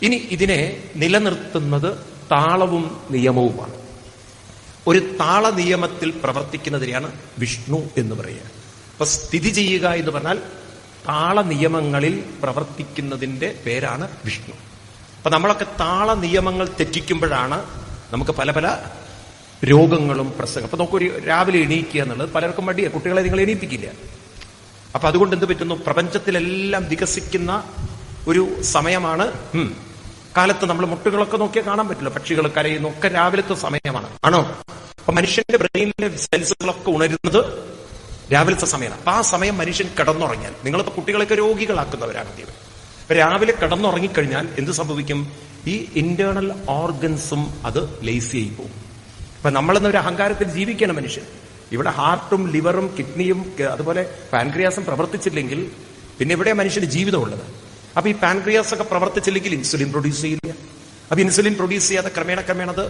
ഇനി ഇതിനെ നിലനിർത്തുന്നത് താളവും നിയമവുമാണ്. ഒരു താള നിയമത്തിൽ പ്രവർത്തിക്കുന്നതിനെയാണ് വിഷ്ണു എന്ന് പറയുക. അപ്പൊ സ്ഥിതി ചെയ്യുക എന്ന് പറഞ്ഞാൽ താള നിയമങ്ങളിൽ പ്രവർത്തിക്കുന്നതിന്റെ പേരാണ് വിഷ്ണു. അപ്പൊ നമ്മളൊക്കെ താള നിയമങ്ങൾ തെറ്റിക്കുമ്പോഴാണ് നമുക്ക് പല പല രോഗങ്ങളും പ്രസംഗം. അപ്പൊ നമുക്കൊരു രാവിലെ എണീക്കുക എന്നുള്ളത് പലർക്കും മടിയാ. കുട്ടികളെ നിങ്ങൾ എണീപ്പിക്കില്ല. അപ്പൊ അതുകൊണ്ട് എന്ത് പറ്റുന്നു? പ്രപഞ്ചത്തിലെല്ലാം വികസിക്കുന്ന ഒരു സമയമാണ് കാലത്ത്. നമ്മൾ മുട്ടുകളൊക്കെ നോക്കിയാൽ കാണാൻ പറ്റില്ല. പക്ഷികൾ കരയുന്നു ഒക്കെ രാവിലത്തെ സമയമാണ്, ആണോ? അപ്പൊ മനുഷ്യന്റെ ബ്രെയിനിലെ സെൽസുകളൊക്കെ ഉണരുന്നത് രാവിലത്തെ സമയമാണ്. അപ്പൊ ആ സമയം മനുഷ്യൻ കിടന്നുറങ്ങിയാൽ, നിങ്ങളിപ്പോ കുട്ടികളൊക്കെ രോഗികളാക്കുന്നവരാണ് ദൈവം. അപ്പൊ രാവിലെ കിടന്നുറങ്ങിക്കഴിഞ്ഞാൽ എന്ത് സംഭവിക്കും? ഈ ഇന്റേണൽ ഓർഗൻസും അത് ലേസി ആയി പോകും. അപ്പൊ നമ്മളെന്നൊരു അഹങ്കാരത്തിൽ ജീവിക്കണം മനുഷ്യൻ. ഇവിടെ ഹാർട്ടും ലിവറും കിഡ്നിയും അതുപോലെ പാൻക്രിയാസും പ്രവർത്തിച്ചില്ലെങ്കിൽ പിന്നെ ഇവിടെ മനുഷ്യന് ജീവിതമുള്ളത്. അപ്പൊ ഈ പാൻക്രിയാസ് ഒക്കെ പ്രവർത്തിച്ചില്ലെങ്കിൽ ഇൻസുലിൻ പ്രൊഡ്യൂസ് ചെയ്യില്ല. അപ്പൊ ഇൻസുലിൻ പ്രൊഡ്യൂസ് ചെയ്യാതെ ക്രമേണ അത്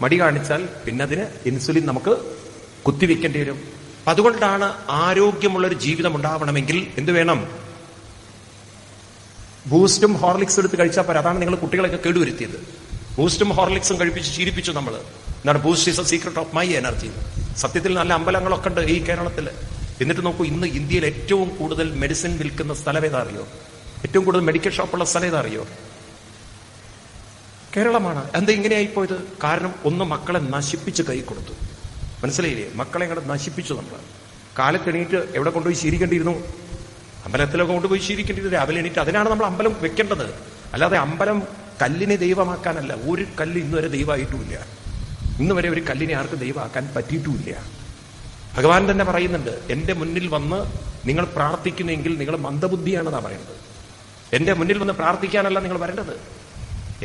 മടി കാണിച്ചാൽ പിന്നെ അതിന് ഇൻസുലിൻ നമുക്ക് കുത്തിവെക്കേണ്ടി വരും. അതുകൊണ്ടാണ് ആരോഗ്യമുള്ളൊരു ജീവിതം ഉണ്ടാവണമെങ്കിൽ എന്ത് വേണം? ബൂസ്റ്റും ഹോർലിക്സും എടുത്ത് കഴിച്ചാൽ പോരാ. അതാണ് നിങ്ങൾ കുട്ടികളൊക്കെ കേടുവരുത്തിയത്. ബൂസ്റ്റും ഹോർലിക്സും കഴിപ്പിച്ച് ശീലിപ്പിച്ചു നമ്മൾ. എന്താണ്? Boost is A secret of my energy. സത്യത്തിൽ നല്ല അമ്പലങ്ങളൊക്കെ ഉണ്ട് ഈ കേരളത്തിൽ. എന്നിട്ട് നോക്കൂ, ഇന്ന് ഇന്ത്യയിൽ ഏറ്റവും കൂടുതൽ മെഡിസിൻ വിൽക്കുന്ന സ്ഥലം ഏതാ അറിയോ? ഏറ്റവും കൂടുതൽ മെഡിക്കൽ ഷോപ്പുള്ള സ്ഥലം ഏതാ അറിയോ? കേരളമാണ്. എന്താ ഇങ്ങനെയായിപ്പോയത്? കാരണം ഒന്ന് മക്കളെ നശിപ്പിച്ച് കൈ കൊടുത്തു. മനസ്സിലായില്ലേ? മക്കളെ അങ്ങോട്ട് നശിപ്പിച്ചു. നമ്മൾ കാലത്തെണീറ്റ് എവിടെ കൊണ്ടുപോയി ശീലിക്കേണ്ടിയിരുന്നു? അമ്പലത്തിലൊക്കെ കൊണ്ടുപോയി ശീലിക്കേണ്ടിയിരുന്നു. രാവിലെ എണീറ്റ് അതിനാണ് നമ്മൾ അമ്പലം വെക്കേണ്ടത്. അല്ലാതെ അമ്പലം കല്ലിനെ ദൈവമാക്കാനല്ല. ഒരു കല്ല് ഇന്നുവരെ ദൈവമായിട്ടുമില്ല. ഇന്ന് വരെ ഒരു കല്ലിനെ ആർക്കും ദൈവമാക്കാൻ പറ്റിയിട്ടുമില്ല. ഭഗവാൻ തന്നെ പറയുന്നുണ്ട്, എന്റെ മുന്നിൽ വന്ന് നിങ്ങൾ പ്രാർത്ഥിക്കുന്നെങ്കിൽ നിങ്ങൾ മന്ദബുദ്ധിയാണെന്നാണ് പറയുന്നത്. എന്റെ മുന്നിൽ വന്ന് പ്രാർത്ഥിക്കാനല്ല നിങ്ങൾ വരേണ്ടത്,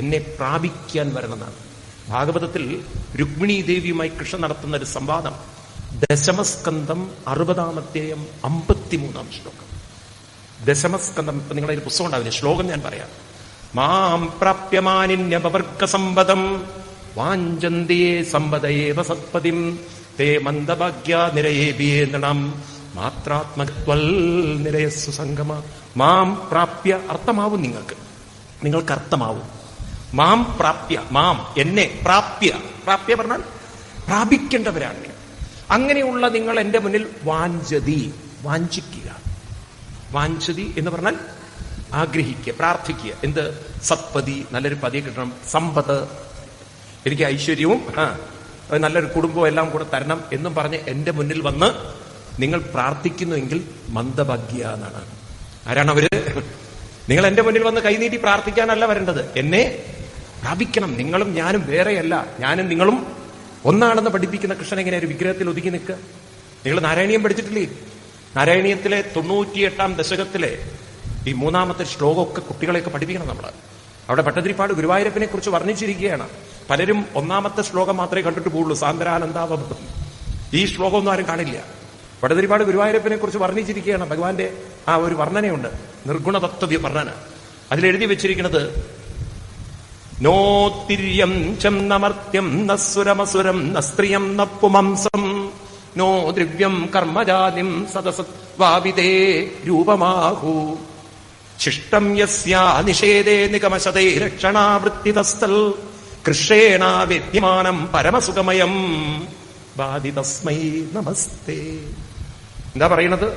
എന്നെ പ്രാപിക്കാൻ വരണമെന്നാണ്. ഭാഗവതത്തിൽ രുക്മിണി ദേവിയുമായി കൃഷ്ണൻ നടത്തുന്ന ഒരു സംവാദം, ദശമസ്കന്ധം 60-ാം അധ്യായം 53-ാം ശ്ലോകം. ദശമസ്കന്ധം, ഇപ്പൊ നിങ്ങളുടെ ഒരു പുസ്തകം ഉണ്ടാവില്ല, ശ്ലോകം ഞാൻ പറയാം. മാം പ്രാപ്യമാനിന്യപവർഗ സമ്പദം വാഞ്ചന്തിയേ സമ്പദയേവ സത്പതിം തേ മന്ദഭാഗ്യ നിരയേബിയേ നണം മാത്രാത്മകത്വൽ നിരയസ്സു സംഗമ. മാം പ്രാപ്യ അർത്ഥമാവും, നിങ്ങൾക്ക് അർത്ഥമാവും. മാം പ്രാപ്യ, മാം എന്നെ, പ്രാപ്യ, പ്രാപ്യ പറഞ്ഞാൽ പ്രാപിക്കേണ്ടവരാണ്. അങ്ങനെയുള്ള നിങ്ങൾ എന്റെ മുന്നിൽ വാഞ്ചതി, വാഞ്ചിക്കുക. വാഞ്ചതി എന്ന് പറഞ്ഞാൽ ആഗ്രഹിക്കുക, പ്രാർത്ഥിക്കുക. എന്ത്? സത്പതി, നല്ലൊരു പതിയെ കിട്ടണം. സമ്പത്ത്, എനിക്ക് ഐശ്വര്യവും നല്ലൊരു കുടുംബവും എല്ലാം കൂടെ തരണം എന്നും പറഞ്ഞ് എന്റെ മുന്നിൽ വന്ന് നിങ്ങൾ പ്രാർത്ഥിക്കുന്നുവെങ്കിൽ മന്ദഭാഗ്യ എന്നാണ്. ആരാണ് അവര്? നിങ്ങൾ എന്റെ മുന്നിൽ വന്ന് കൈനീട്ടി പ്രാർത്ഥിക്കാനല്ല വരേണ്ടത്, എന്നെ പ്രാപിക്കണം. നിങ്ങളും ഞാനും വേറെയല്ല, ഞാനും നിങ്ങളും ഒന്നാണെന്ന് പഠിപ്പിക്കുന്ന കൃഷ്ണൻ എങ്ങനെ ഒരു വിഗ്രഹത്തിൽ ഒതുങ്ങി നിൽക്കുക? നിങ്ങൾ നാരായണീയം പഠിച്ചിട്ടില്ലേ? നാരായണീയത്തിലെ 98-ാം ദശകത്തിലെ ഈ 3-ാമത്തെ ശ്ലോകമൊക്കെ കുട്ടികളെയൊക്കെ പഠിപ്പിക്കണം നമ്മൾ. അവിടെ ഭട്ടതിരിപ്പാട് ഗുരുവായൂരപ്പനെ കുറിച്ച് വർണ്ണിച്ചിരിക്കുകയാണ്. പലരും 1-ാമത്തെ ശ്ലോകം മാത്രമേ കണ്ടിട്ട് പോകുള്ളൂ, സാന്ദ്രാനന്ദാവബോധം. ഈ ശ്ലോകമൊന്നും ആരും കാണില്ല. ഭട്ടതിരിപ്പാട് ഗുരുവായൂരപ്പനെ കുറിച്ച് വർണ്ണിച്ചിരിക്കുകയാണ്. ഭഗവാന്റെ ആ ഒരു വർണ്ണനയുണ്ട്, നിർഗുണതത്വ വർണ്ണന. അതിലെഴുതി വെച്ചിരിക്കുന്നത്, നോത്തിര്യം ചം നമർത്യം നസുരമസുരം നസ്ത്രിയം നപ്പുമംസം നോ ദ്രവ്യം കർമ്മജാതിം സദസത്വാവിതേ രൂപമാഹു ശിഷ്ടം യസ്യാ നിഷേധേ നിഗമശതേ രക്ഷണാവൃത്തിതസ്ഥൽ കൃഷേണ വിദ്യമാനം പരമസുഖമയം ബാധിതസ്മൈ നമസ്തേ. എന്താ പറയണത്?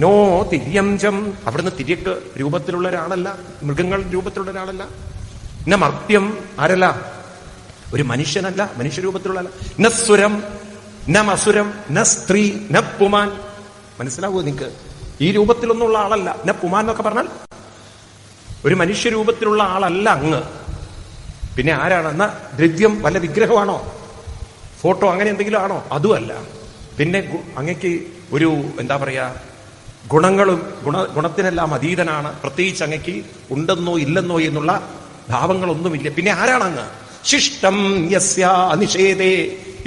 നോ തിര്യംജം. അവിടുന്ന് തിര്യക്ക് രൂപത്തിലുള്ള ഒരാളല്ല, മൃഗങ്ങൾ രൂപത്തിലുള്ള ഒരാളല്ല. ന മർത്യം, ആരല്ല? ഒരു മനുഷ്യനല്ല, മനുഷ്യരൂപത്തിലുള്ള അല്ല. ന സുരം ന മസുരം ന സ്ത്രീ ന പുമാൻ. മനസ്സിലാവോ നിങ്ങൾക്ക്? ഈ രൂപത്തിലൊന്നുള്ള ആളല്ല. ന പുമാൻ എന്നൊക്കെ പറഞ്ഞാൽ ഒരു മനുഷ്യരൂപത്തിലുള്ള ആളല്ല അങ്ങ്. പിന്നെ ആരാണ്? എന്നാ ദ്രവ്യം, വല്ല വിഗ്രഹമാണോ? ഫോട്ടോ അങ്ങനെ എന്തെങ്കിലും ആണോ? അതുമല്ല. പിന്നെ അങ്ങക്ക് ഒരു എന്താ പറയാ, ഗുണങ്ങളും ഗുണത്തിനെല്ലാം അതീതനാണ്. പ്രത്യേകിച്ച് അങ്ങക്ക് ഉണ്ടെന്നോ ഇല്ലെന്നോ എന്നുള്ള ഭാവങ്ങളൊന്നുമില്ല. പിന്നെ ആരാണ് അങ്ങ്? ശിഷ്ടം യസ്യ നിഷേധേ.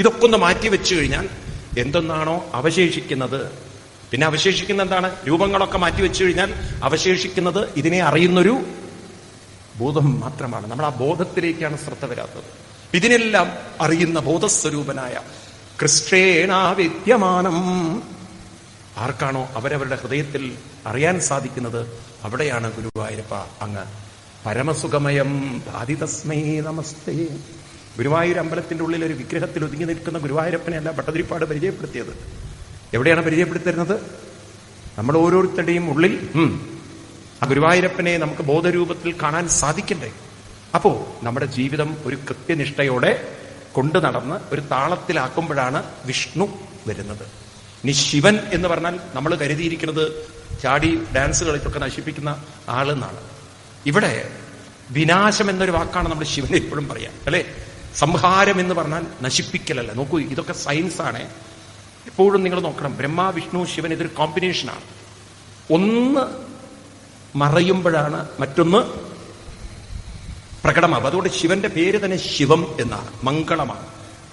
ഇതൊക്കെ ഒന്ന് മാറ്റി വെച്ചു കഴിഞ്ഞാൽ എന്തെന്നാണോ അവശേഷിക്കുന്നത്? പിന്നെ അവശേഷിക്കുന്ന എന്താണ്? രൂപങ്ങളൊക്കെ മാറ്റി വെച്ചു കഴിഞ്ഞാൽ അവശേഷിക്കുന്നത് ഇതിനെ അറിയുന്നൊരു ബോധം മാത്രമാണ്. നമ്മൾ ആ ബോധത്തിലേക്കാണ് ശ്രദ്ധ വരാത്തത്. ഇതിനെല്ലാം അറിയുന്ന ബോധസ്വരൂപനായ കൃഷ്ണേണാ വിദ്യമാനം. ആർക്കാണോ അവരവരുടെ ഹൃദയത്തിൽ അറിയാൻ സാധിക്കുന്നത്, അവിടെയാണ് ഗുരുവായൂരപ്പ അങ്ങ് പരമസുഖമയം ബാധിതസ്മൈ നമസ്തേ. ഗുരുവായൂർ അമ്പലത്തിന്റെ ഉള്ളിൽ ഒരു വിഗ്രഹത്തിൽ ഒതുങ്ങി നിൽക്കുന്ന ഗുരുവായൂരപ്പനെയല്ല ഭട്ടതിരിപ്പാട് പരിചയപ്പെടുത്തിയത്. എവിടെയാണ് പരിചയപ്പെടുത്തുന്നത്? നമ്മൾ ഓരോരുത്തരുടെയും ഉള്ളിൽ ആ ഗുരുവായൂരപ്പനെ നമുക്ക് ബോധരൂപത്തിൽ കാണാൻ സാധിക്കണ്ടേ? അപ്പോ നമ്മുടെ ജീവിതം ഒരു കൃത്യനിഷ്ഠയോടെ കൊണ്ടു നടന്ന് ഒരു താളത്തിലാക്കുമ്പോഴാണ് വിഷ്ണു വരുന്നത്. ഇനി ശിവൻ എന്ന് പറഞ്ഞാൽ നമ്മൾ കരുതിയിരിക്കുന്നത് ചാടി ഡാൻസ് കളിച്ചൊക്കെ നശിപ്പിക്കുന്ന ആളെന്നാണ്. ഇവിടെ വിനാശം എന്നൊരു വാക്കാണ് നമ്മൾ ശിവനെ എപ്പോഴും പറയാം, അല്ലെ? സംഹാരം എന്ന് പറഞ്ഞാൽ നശിപ്പിക്കലല്ല. നോക്കൂ, ഇതൊക്കെ സയൻസ് ആണ്. എപ്പോഴും നിങ്ങൾ നോക്കണം, ബ്രഹ്മ വിഷ്ണു ശിവൻ ഇതൊരു കോമ്പിനേഷനാണ്. ഒന്ന് മറയുമ്പോഴാണ് മറ്റൊന്ന് പ്രകടമാവും. അതുകൊണ്ട് ശിവന്റെ പേര് തന്നെ ശിവം എന്നാണ്, മംഗളമാണ്.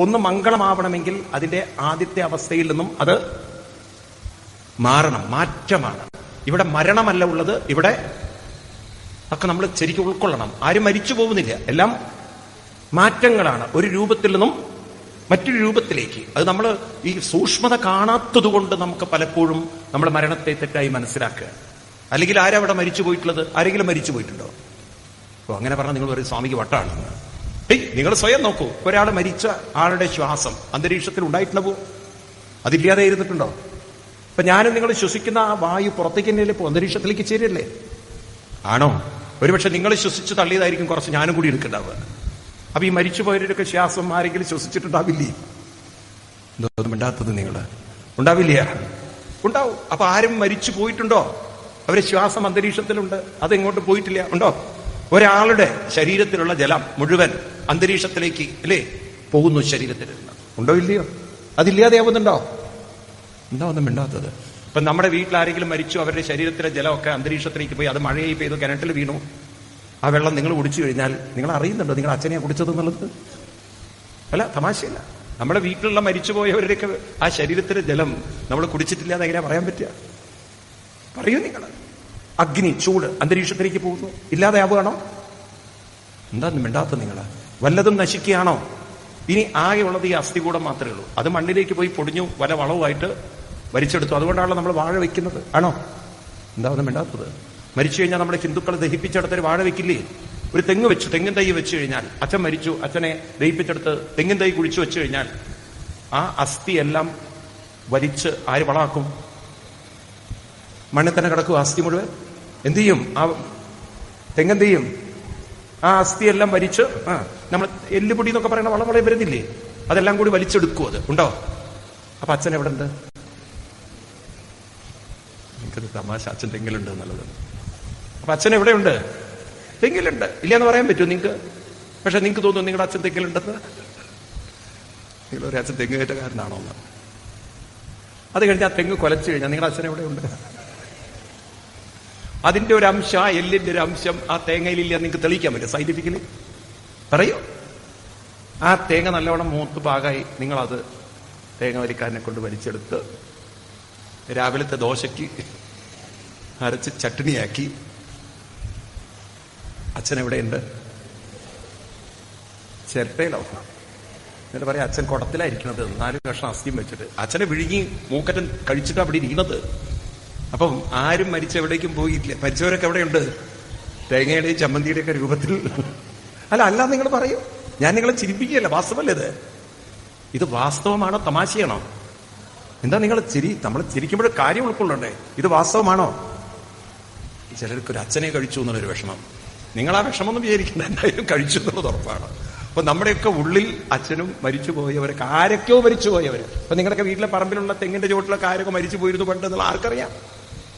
ഒന്ന് മംഗളമാവണമെങ്കിൽ അതിന്റെ ആദ്യത്തെ അവസ്ഥയിൽ നിന്നും അത് മാറണം, മാറ്റമാണ്. ഇവിടെ മരണമല്ല ഉള്ളത്, ഇവിടെ ഒക്കെ നമ്മൾ ശരിക്കും ഉൾക്കൊള്ളണം. ആരും മരിച്ചു പോകുന്നില്ല, എല്ലാം മാറ്റങ്ങളാണ്. ഒരു രൂപത്തിൽ നിന്നും മറ്റൊരു രൂപത്തിലേക്ക്. അത് നമ്മൾ ഈ സൂക്ഷ്മത കാണാത്തത് കൊണ്ട് നമുക്ക് പലപ്പോഴും നമ്മൾ മരണത്തെ തെറ്റായി മനസ്സിലാക്കുക. അല്ലെങ്കിൽ ആരാ അവിടെ മരിച്ചു പോയിട്ടുള്ളത്? ആരെങ്കിലും മരിച്ചു പോയിട്ടുണ്ടോ? അപ്പൊ അങ്ങനെ പറഞ്ഞാൽ നിങ്ങൾ ഒരു സ്വാമിക്ക് വട്ടാണ്. നിങ്ങൾ സ്വയം നോക്കൂ, ഒരാൾ മരിച്ച ആളുടെ ശ്വാസം അന്തരീക്ഷത്തിൽ ഉണ്ടായിട്ടുണ്ടോ? അതില്ലാതെ ഇരുന്നിട്ടുണ്ടോ? ഇപ്പൊ ഞാനും നിങ്ങൾ ശ്വസിക്കുന്ന ആ വായു പുറത്തേക്ക് തന്നെയല്ലേ ഇപ്പോൾ അന്തരീക്ഷത്തിലേക്ക് ചേരല്ലേ? ആണോ? ഒരുപക്ഷെ നിങ്ങൾ ശ്വസിച്ച് തള്ളിയതായിരിക്കും കുറച്ച് ഞാനും കൂടി എടുക്കണ്ടാവുക. അപ്പൊ ഈ മരിച്ചു പോയവരൊക്കെ ശ്വാസം ആരെങ്കിലും ശ്വസിച്ചിട്ടുണ്ടാവില്ലേ? എന്തോന്നും മിണ്ടാത്തത് നിങ്ങൾ? ഉണ്ടാവില്ല, ഉണ്ടാവും. അപ്പൊ ആരും മരിച്ചു പോയിട്ടുണ്ടോ? അവരെ ശ്വാസം അന്തരീക്ഷത്തിലുണ്ട്, അതെങ്ങോട്ട് പോയിട്ടില്ല. ഉണ്ടോ? ഒരാളുടെ ശരീരത്തിലുള്ള ജലം മുഴുവൻ അന്തരീക്ഷത്തിലേക്ക് അല്ലേ പോകുന്നു ശരീരത്തിൽ നിന്ന്. ഉണ്ടോ ഇല്ലയോ? അതില്ലാതെ ആവുന്നുണ്ടോ? എന്താ ഒന്നും മിണ്ടാത്തത്? ഇപ്പൊ നമ്മുടെ വീട്ടിൽ ആരെങ്കിലും മരിച്ചു, അവരുടെ ശരീരത്തിലെ ജലമൊക്കെ അന്തരീക്ഷത്തിലേക്ക് പോയി, അത് മഴയായി പെയ്തു കിണറ്റിൽ വീണു. ആ വെള്ളം നിങ്ങൾ കുടിച്ചു കഴിഞ്ഞാൽ നിങ്ങൾ അറിയുന്നുണ്ടോ നിങ്ങൾ അച്ഛനെയാ കുടിച്ചത് എന്നുള്ളത്? അല്ല, തമാശയല്ല. നമ്മുടെ വീട്ടിലുള്ള മരിച്ചുപോയവരുടെയൊക്കെ ആ ശരീരത്തിലെ ജലം നമ്മൾ കുടിച്ചിട്ടില്ല എന്ന് എങ്ങനെയാ പറയാൻ പറ്റുക? പറയൂ നിങ്ങൾ. അഗ്നി, ചൂട് അന്തരീക്ഷത്തിലേക്ക് പോകുന്നു, ഇല്ലാതെ ആവുകയാണോ? എന്താ മിണ്ടാത്ത നിങ്ങൾ? വല്ലതും നശിക്കുകയാണോ? ഇനി ആകെ ഉള്ളത് ഈ അസ്ഥികൂടം മാത്രമേ ഉള്ളൂ. അത് മണ്ണിലേക്ക് പോയി പൊടിഞ്ഞു വല വളവുമായിട്ട് വലിച്ചെടുത്തു. അതുകൊണ്ടാണല്ലോ നമ്മൾ വാഴ വെക്കുന്നത്. ആണോ? എന്താ ഒന്നും മിണ്ടാത്തത്? മരിച്ചു കഴിഞ്ഞാൽ നമ്മുടെ ഹിന്ദുക്കൾ ദഹിപ്പിച്ചെടുത്തൊരു വാഴ വെക്കില്ലേ? ഒരു തെങ്ങ് വെച്ചു, തെങ്ങിൻ തൈ വെച്ചു കഴിഞ്ഞാൽ, അച്ഛൻ മരിച്ചു, അച്ഛനെ ദഹിപ്പിച്ചെടുത്ത് തെങ്ങിൻ തൈ കുഴിച്ചു വെച്ചു കഴിഞ്ഞാൽ ആ അസ്ഥി എല്ലാം വലിച്ച് ആര് വളമാക്കും? മണ്ണിൽ തന്നെ കിടക്കും അസ്ഥി മുഴുവൻ. എന്ത് ചെയ്യും? ആ തെങ്ങെന്ത് ചെയ്യും? ആ അസ്ഥിയെല്ലാം വലിച്ച് നമ്മൾ എല്ലുപൊടി എന്നൊക്കെ പറയുന്ന വളവളെ വരുന്നില്ലേ, അതെല്ലാം കൂടി വലിച്ചെടുക്കും. അത് ഉണ്ടോ? അപ്പൊ അച്ഛൻ എവിടെ ഉണ്ട്? എനിക്കത് തമാശ, അച്ഛൻ തെങ്ങിലുണ്ട് എന്നുള്ളത്. അപ്പൊ അച്ഛൻ എവിടെയുണ്ട്? തെങ്ങിലുണ്ട്. ഇല്ലയെന്ന് പറയാൻ പറ്റുമോ നിങ്ങൾക്ക്? പക്ഷെ നിങ്ങൾക്ക് തോന്നുന്നു നിങ്ങളുടെ അച്ഛൻ തെങ്ങിലുണ്ടെന്ന്. നിങ്ങളൊരു അച്ഛൻ തെങ്ങ് കയറ്റക്കാരനാണോ എന്ന്. അത് കഴിഞ്ഞാൽ ആ തെങ്ങ് കൊലച്ചു കഴിഞ്ഞാൽ നിങ്ങളുടെ അച്ഛൻ എവിടെയുണ്ട്? അതിന്റെ ഒരു അംശം, ആ എല്ലിന്റെ ഒരു അംശം ആ തേങ്ങയിലില്ല. നിങ്ങൾക്ക് തെളിയിക്കാൻ പറ്റും സയന്റിഫിക്കലി? പറയൂ. ആ തേങ്ങ നല്ലവണ്ണം മൂത്ത് പാകായി നിങ്ങളത് തേങ്ങ വലിക്കാരനെ കൊണ്ട് വലിച്ചെടുത്ത് രാവിലത്തെ ദോശയ്ക്ക് അരച്ച് ചട്നിയാക്കി. അച്ഛൻ എവിടെയുണ്ട്? ചിരട്ടയിലോ? എന്നിട്ട് പറയാം അച്ഛൻ കുടത്തിലായിരിക്കണത്, 4 കഷ്ണം അസ്ഥിയും വെച്ചിട്ട്. അച്ഛനെ വിഴുങ്ങി മൂക്കറ്റൻ കഴിച്ചിട്ട് അവിടെ ഇരിക്കുന്നത്. അപ്പം ആരും മരിച്ചെവിടേക്കും പോയിട്ടില്ല. മരിച്ചവരൊക്കെ എവിടെയുണ്ട്? തേങ്ങയുടെയും ചമ്മന്തിയുടെ ഒക്കെ രൂപത്തിൽ. അല്ല നിങ്ങൾ പറയൂ, ഞാൻ നിങ്ങളെ ചിരിപ്പിക്കുകയല്ല, വാസ്തവല്ലേ ഇത്? ഇത് വാസ്തവമാണോ തമാശയാണോ? എന്താ നിങ്ങൾ നമ്മൾ ചിരിക്കുമ്പോൾ കാര്യം ഉൾക്കൊള്ളണ്ടേ? ഇത് വാസ്തവമാണോ? ചിലർക്ക് ഒരു അച്ഛനെ കഴിച്ചു എന്നുള്ളൊരു വിഷമം. നിങ്ങൾ ആ വിഷമമൊന്നും വിചാരിക്കണ്ട, എന്തായാലും കഴിച്ചു എന്നുള്ളത് ഉറപ്പാണ്. അപ്പൊ നമ്മുടെയൊക്കെ ഉള്ളിൽ അച്ഛനും മരിച്ചു പോയവരൊക്കെ, ആരൊക്കെയോ മരിച്ചു പോയവര്. അപ്പൊ നിങ്ങളുടെ വീട്ടിലെ പറമ്പിലുള്ള തെങ്ങിന്റെ ചുവട്ടിലൊക്കെ ആരൊക്കെ മരിച്ചു പോയിരുന്നു പണ്ടെന്നുള്ള ആർക്കറിയാം?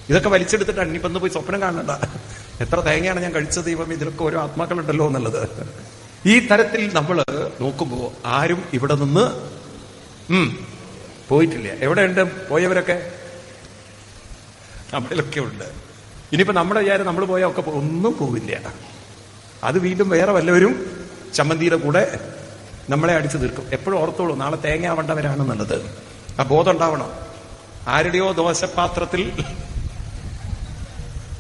ഇതൊക്കെ വലിച്ചെടുത്തിട്ട് അന്നിപ്പന്ന് പോയി സ്വപ്നം കാണണ്ട, എത്ര തേങ്ങയാണ് ഞാൻ കഴിച്ച ദൈവം, ഇതിലൊക്കെ ഓരോ ആത്മാക്കളുണ്ടല്ലോ എന്നുള്ളത്. ഈ തരത്തിൽ നമ്മൾ നോക്കുമ്പോ ആരും ഇവിടെ നിന്ന് പോയിട്ടില്ല. എവിടെയുണ്ട് പോയവരൊക്കെ? നമ്മളിലൊക്കെ ഉണ്ട്. ഇനിയിപ്പോ നമ്മുടെ വിചാരം നമ്മൾ പോയാൽ ഒക്കെ ഒന്നും പോവില്ല. അത് വീണ്ടും വേറെ വല്ലവരും ചമ്മന്തിയുടെ കൂടെ നമ്മളെ അടിച്ചു തീർക്കും. എപ്പോഴും ഓർത്തോളൂ, നാളെ തേങ്ങ ആവേണ്ടവരാണെന്നുള്ളത്. ആ ബോധം ഉണ്ടാവണം. ആരുടെയോ ദോശപാത്രത്തിൽ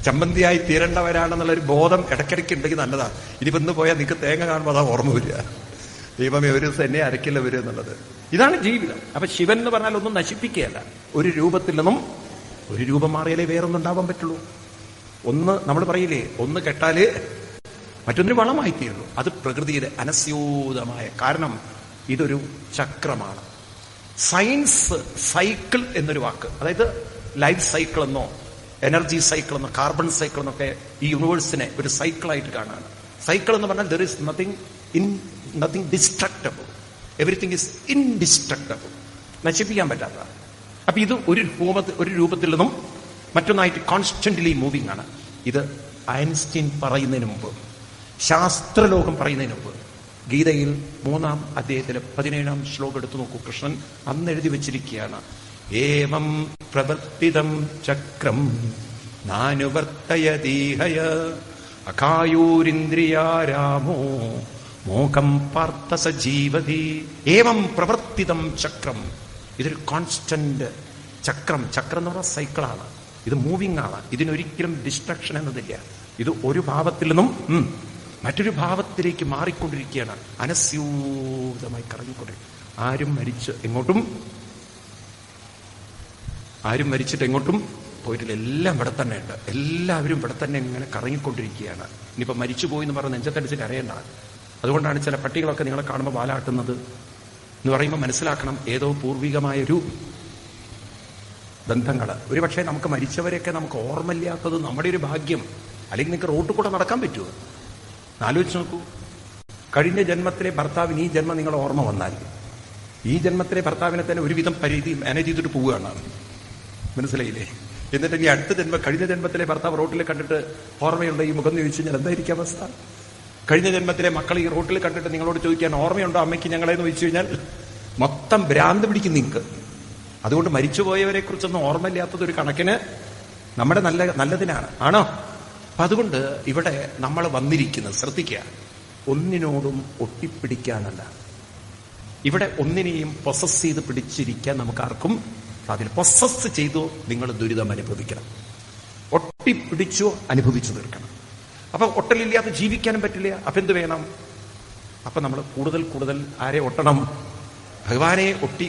ചമ്മന്തിയായി തീരേണ്ടവരാണെന്നുള്ളൊരു ബോധം ഇടയ്ക്കിടയ്ക്ക് ഉണ്ടെങ്കിൽ നല്ലതാണ്. ഇനിയിപ്പോ ഇന്ന് പോയാൽ നിങ്ങൾക്ക് തേങ്ങ കാണുമ്പോൾ അതാ ഓർമ്മ വരിക, ദൈവമേ ഒരു ദിവസം എന്നെ അരക്കില്ല വരും എന്നുള്ളത്. ഇതാണ് ജീവിതം. അപ്പൊ ശിവൻ എന്ന് പറഞ്ഞാൽ ഒന്നും നശിപ്പിക്കുകയല്ല. ഒരു രൂപത്തിൽ നിന്നും ഒരു രൂപം മാറിയാലേ വേറൊന്നും ഉണ്ടാവാൻ പറ്റുള്ളൂ. ഒന്ന് നമ്മൾ പറയില്ലേ, ഒന്ന് കെട്ടാല് മറ്റൊന്നിന് വളമായി തീരുള്ളൂ. അത് പ്രകൃതിയുടെ അനസ്യൂതമായ കാരണം. ഇതൊരു ചക്രമാണ്. സയൻസ് സൈക്കിൾ എന്നൊരു വാക്ക്, അതായത് ലൈഫ് സൈക്കിൾ എന്നോ എനർജി സൈക്കിൾ എന്നോ കാർബൺ സൈക്കിൾ എന്നൊക്കെ ഈ യൂണിവേഴ്സിനെ ഒരു സൈക്കിളായിട്ട് കാണാണ്. സൈക്കിൾ എന്ന് പറഞ്ഞാൽ there is nothing destructible, everything is indestructible, നശിപ്പിക്കാൻ പറ്റാത്ത. അപ്പൊ ഇത് ഒരു രൂപത്തിൽ നിന്നും മറ്റൊന്നായിട്ട് കോൺസ്റ്റന്റ്ലി മൂവിങ് ആണ്. ഇത് ഐൻസ്റ്റീൻ പറയുന്നതിന് മുമ്പ്, ശാസ്ത്രലോകം പറയുന്നതിന് മുമ്പ്, ഗീതയിൽ 3-ാം അധ്യായത്തിലെ 17-ാം ശ്ലോകം എടുത്തു നോക്കൂ. കൃഷ്ണൻ അന്ന് എഴുതി വെച്ചിരിക്കുകയാണ്, ഏവം പ്രവർത്തിതം ചക്രം നാനുവർത്തയതീഹയ അകായൂരിന്ദ്രിയാരാമോ മോകം പാർത്ഥ സജീവതി. ഏവം പ്രവർത്തിതം ചക്രം. ഇതൊരു കോൺസ്റ്റന്റ് ചക്രം. ചക്രം എന്ന് പറഞ്ഞാൽ സൈക്കിളാണ്. ഇത് മൂവിംഗ് ആണ്. ഇതിനൊരിക്കലും ഡിസ്ട്രക്ഷൻ എന്നതില്ല. ഇത് ഒരു ഭാവത്തിൽ നിന്നും മറ്റൊരു ഭാവത്തിലേക്ക് മാറിക്കൊണ്ടിരിക്കുകയാണ്, അനസ്യൂതമായി കറങ്ങിക്കൊണ്ടിരിക്കുക. ആരും മരിച്ചിട്ട് എങ്ങോട്ടും പോയിട്ടില്ല. എല്ലാം ഇവിടെ തന്നെ ഉണ്ട്. എല്ലാവരും ഇവിടെ തന്നെ ഇങ്ങനെ കറങ്ങിക്കൊണ്ടിരിക്കുകയാണ്. ഇനിയിപ്പോ മരിച്ചുപോയി എന്ന് പറഞ്ഞ് നെഞ്ചത്തടിച്ച് കരയേണ്ട. അതുകൊണ്ടാണ് ചില പട്ടികളൊക്കെ നിങ്ങളെ കാണുമ്പോൾ വാലാട്ടുന്നത് എന്ന് പറയുമ്പോൾ മനസ്സിലാക്കണം, ഏതോ പൂർവികമായൊരു ബന്ധങ്ങൾ. ഒരുപക്ഷെ നമുക്ക് മരിച്ചവരെയൊക്കെ നമുക്ക് ഓർമ്മയില്ലാത്തത് നമ്മുടെ ഒരു ഭാഗ്യം. അല്ലെങ്കിൽ നിങ്ങൾക്ക് റോട്ടിൽ കൂടെ നടക്കാൻ പറ്റുമോ? ആലോചിച്ച് നോക്കൂ. കഴിഞ്ഞ ജന്മത്തിലെ ഭർത്താവിന് ഈ ജന്മം നിങ്ങളുടെ ഓർമ്മ വന്നാൽ, ഈ ജന്മത്തിലെ ഭർത്താവിനെ തന്നെ ഒരുവിധം പരിധി മാനേജ് ചെയ്തിട്ട് പോവുകയാണ്. മനസ്സിലായില്ലേ? എന്നിട്ട് ഇനി കഴിഞ്ഞ ജന്മത്തിലെ ഭർത്താവ് റോട്ടിൽ കണ്ടിട്ട് ഓർമ്മയുണ്ടോ ഈ മുഖം എന്ന് ചോദിച്ചു കഴിഞ്ഞാൽ എന്തായിരിക്കും അവസ്ഥ? കഴിഞ്ഞ ജന്മത്തിലെ മക്കൾ ഈ റോട്ടിൽ കണ്ടിട്ട് നിങ്ങളോട് ചോദിക്കാൻ ഓർമ്മയുണ്ടോ അമ്മയ്ക്ക് ഞങ്ങളെന്ന് ചോദിച്ചു കഴിഞ്ഞാൽ മൊത്തം ഭ്രാന്ത് പിടിക്കും നിങ്ങൾക്ക്. അതുകൊണ്ട് മരിച്ചുപോയവരെ കുറിച്ചൊന്നും ഓർമ്മയില്ലാത്തത് ഒരു കണക്കിന് നമ്മുടെ നല്ലതിനാണ്. ആണോ? അപ്പൊ അതുകൊണ്ട് ഇവിടെ നമ്മൾ വന്നിരിക്കുന്നത്, ശ്രദ്ധിക്കുക, ഒന്നിനോടും ഒട്ടിപ്പിടിക്കാനല്ല. ഇവിടെ ഒന്നിനെയും പൊസസ് ചെയ്ത് പിടിച്ചിരിക്കാൻ നമുക്ക് ആർക്കും സാധ്യത. പൊസസ് ചെയ്തോ നിങ്ങൾ ദുരിതം അനുഭവിക്കണം, ഒട്ടിപ്പിടിച്ചോ അനുഭവിച്ചു തീർക്കണം. അപ്പൊ ഒട്ടലില്ലാതെ ജീവിക്കാനും പറ്റില്ല. അപ്പൊ എന്ത് വേണം? അപ്പൊ നമ്മൾ കൂടുതൽ ആരെ ഒട്ടണം? ഭഗവാനെ ഒട്ടി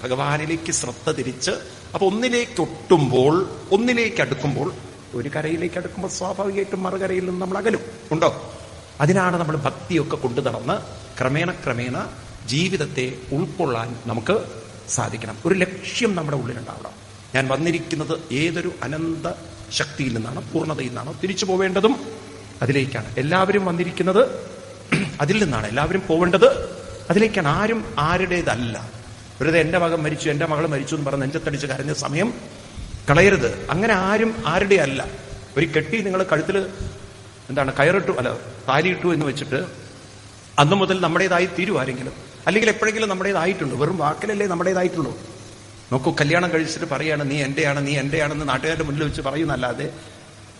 ഭഗവാനിലേക്ക് ശ്രദ്ധ തിരിച്ച്. അപ്പൊ ഒന്നിലേക്ക് അടുക്കുമ്പോൾ ഒരു കരയിലേക്ക് അടുക്കുമ്പോൾ സ്വാഭാവികമായിട്ടും മറുകരയിൽ നിന്ന് നമ്മൾ അകലും. ഉണ്ടോ? അതിനാണ് നമ്മൾ ഭക്തിയൊക്കെ കൊണ്ടു നടന്ന് ക്രമേണ ജീവിതത്തെ ഉൾക്കൊള്ളാൻ നമുക്ക് സാധിക്കണം. ഒരു ലക്ഷ്യം നമ്മുടെ ഉള്ളിലുണ്ടാവണം. ഞാൻ വന്നിരിക്കുന്നത് ഏതൊരു അനന്ത ശക്തിയിൽ നിന്നാണ്, പൂർണ്ണതയിൽ നിന്നാണോ തിരിച്ചു പോവേണ്ടതും അതിലേക്കാണ്. എല്ലാവരും വന്നിരിക്കുന്നത് അതിൽ നിന്നാണ്, എല്ലാവരും പോവേണ്ടത് അതിലേക്കാണ്. ആരും ആരുടേതല്ല. വെറുതെ എന്റെ മകൻ മരിച്ചു, എന്റെ മകൾ മരിച്ചു എന്ന് പറഞ്ഞ് നെഞ്ചത്തടിച്ച് കരഞ്ഞ സമയം കളയരുത്. അങ്ങനെ ആരും ആരുടെ അല്ല. ഒരു കെട്ടി നിങ്ങൾ കഴുത്തിൽ കയറിട്ടു, താലിയിട്ടു എന്ന് വെച്ചിട്ട് അന്നു മുതൽ നമ്മുടേതായി തീരുവാരെങ്കിലും, അല്ലെങ്കിൽ എപ്പോഴെങ്കിലും നമ്മുടേതായിട്ടുണ്ട്. വെറും വാക്കിലല്ലേ നമ്മുടേതായിട്ടുള്ളൂ. നോക്കൂ, കല്യാണം കഴിച്ചിട്ട് പറയാണ് നീ എന്റെയാണെന്ന് നാട്ടുകാരുടെ മുന്നിൽ വെച്ച് പറയുന്നല്ലാതെ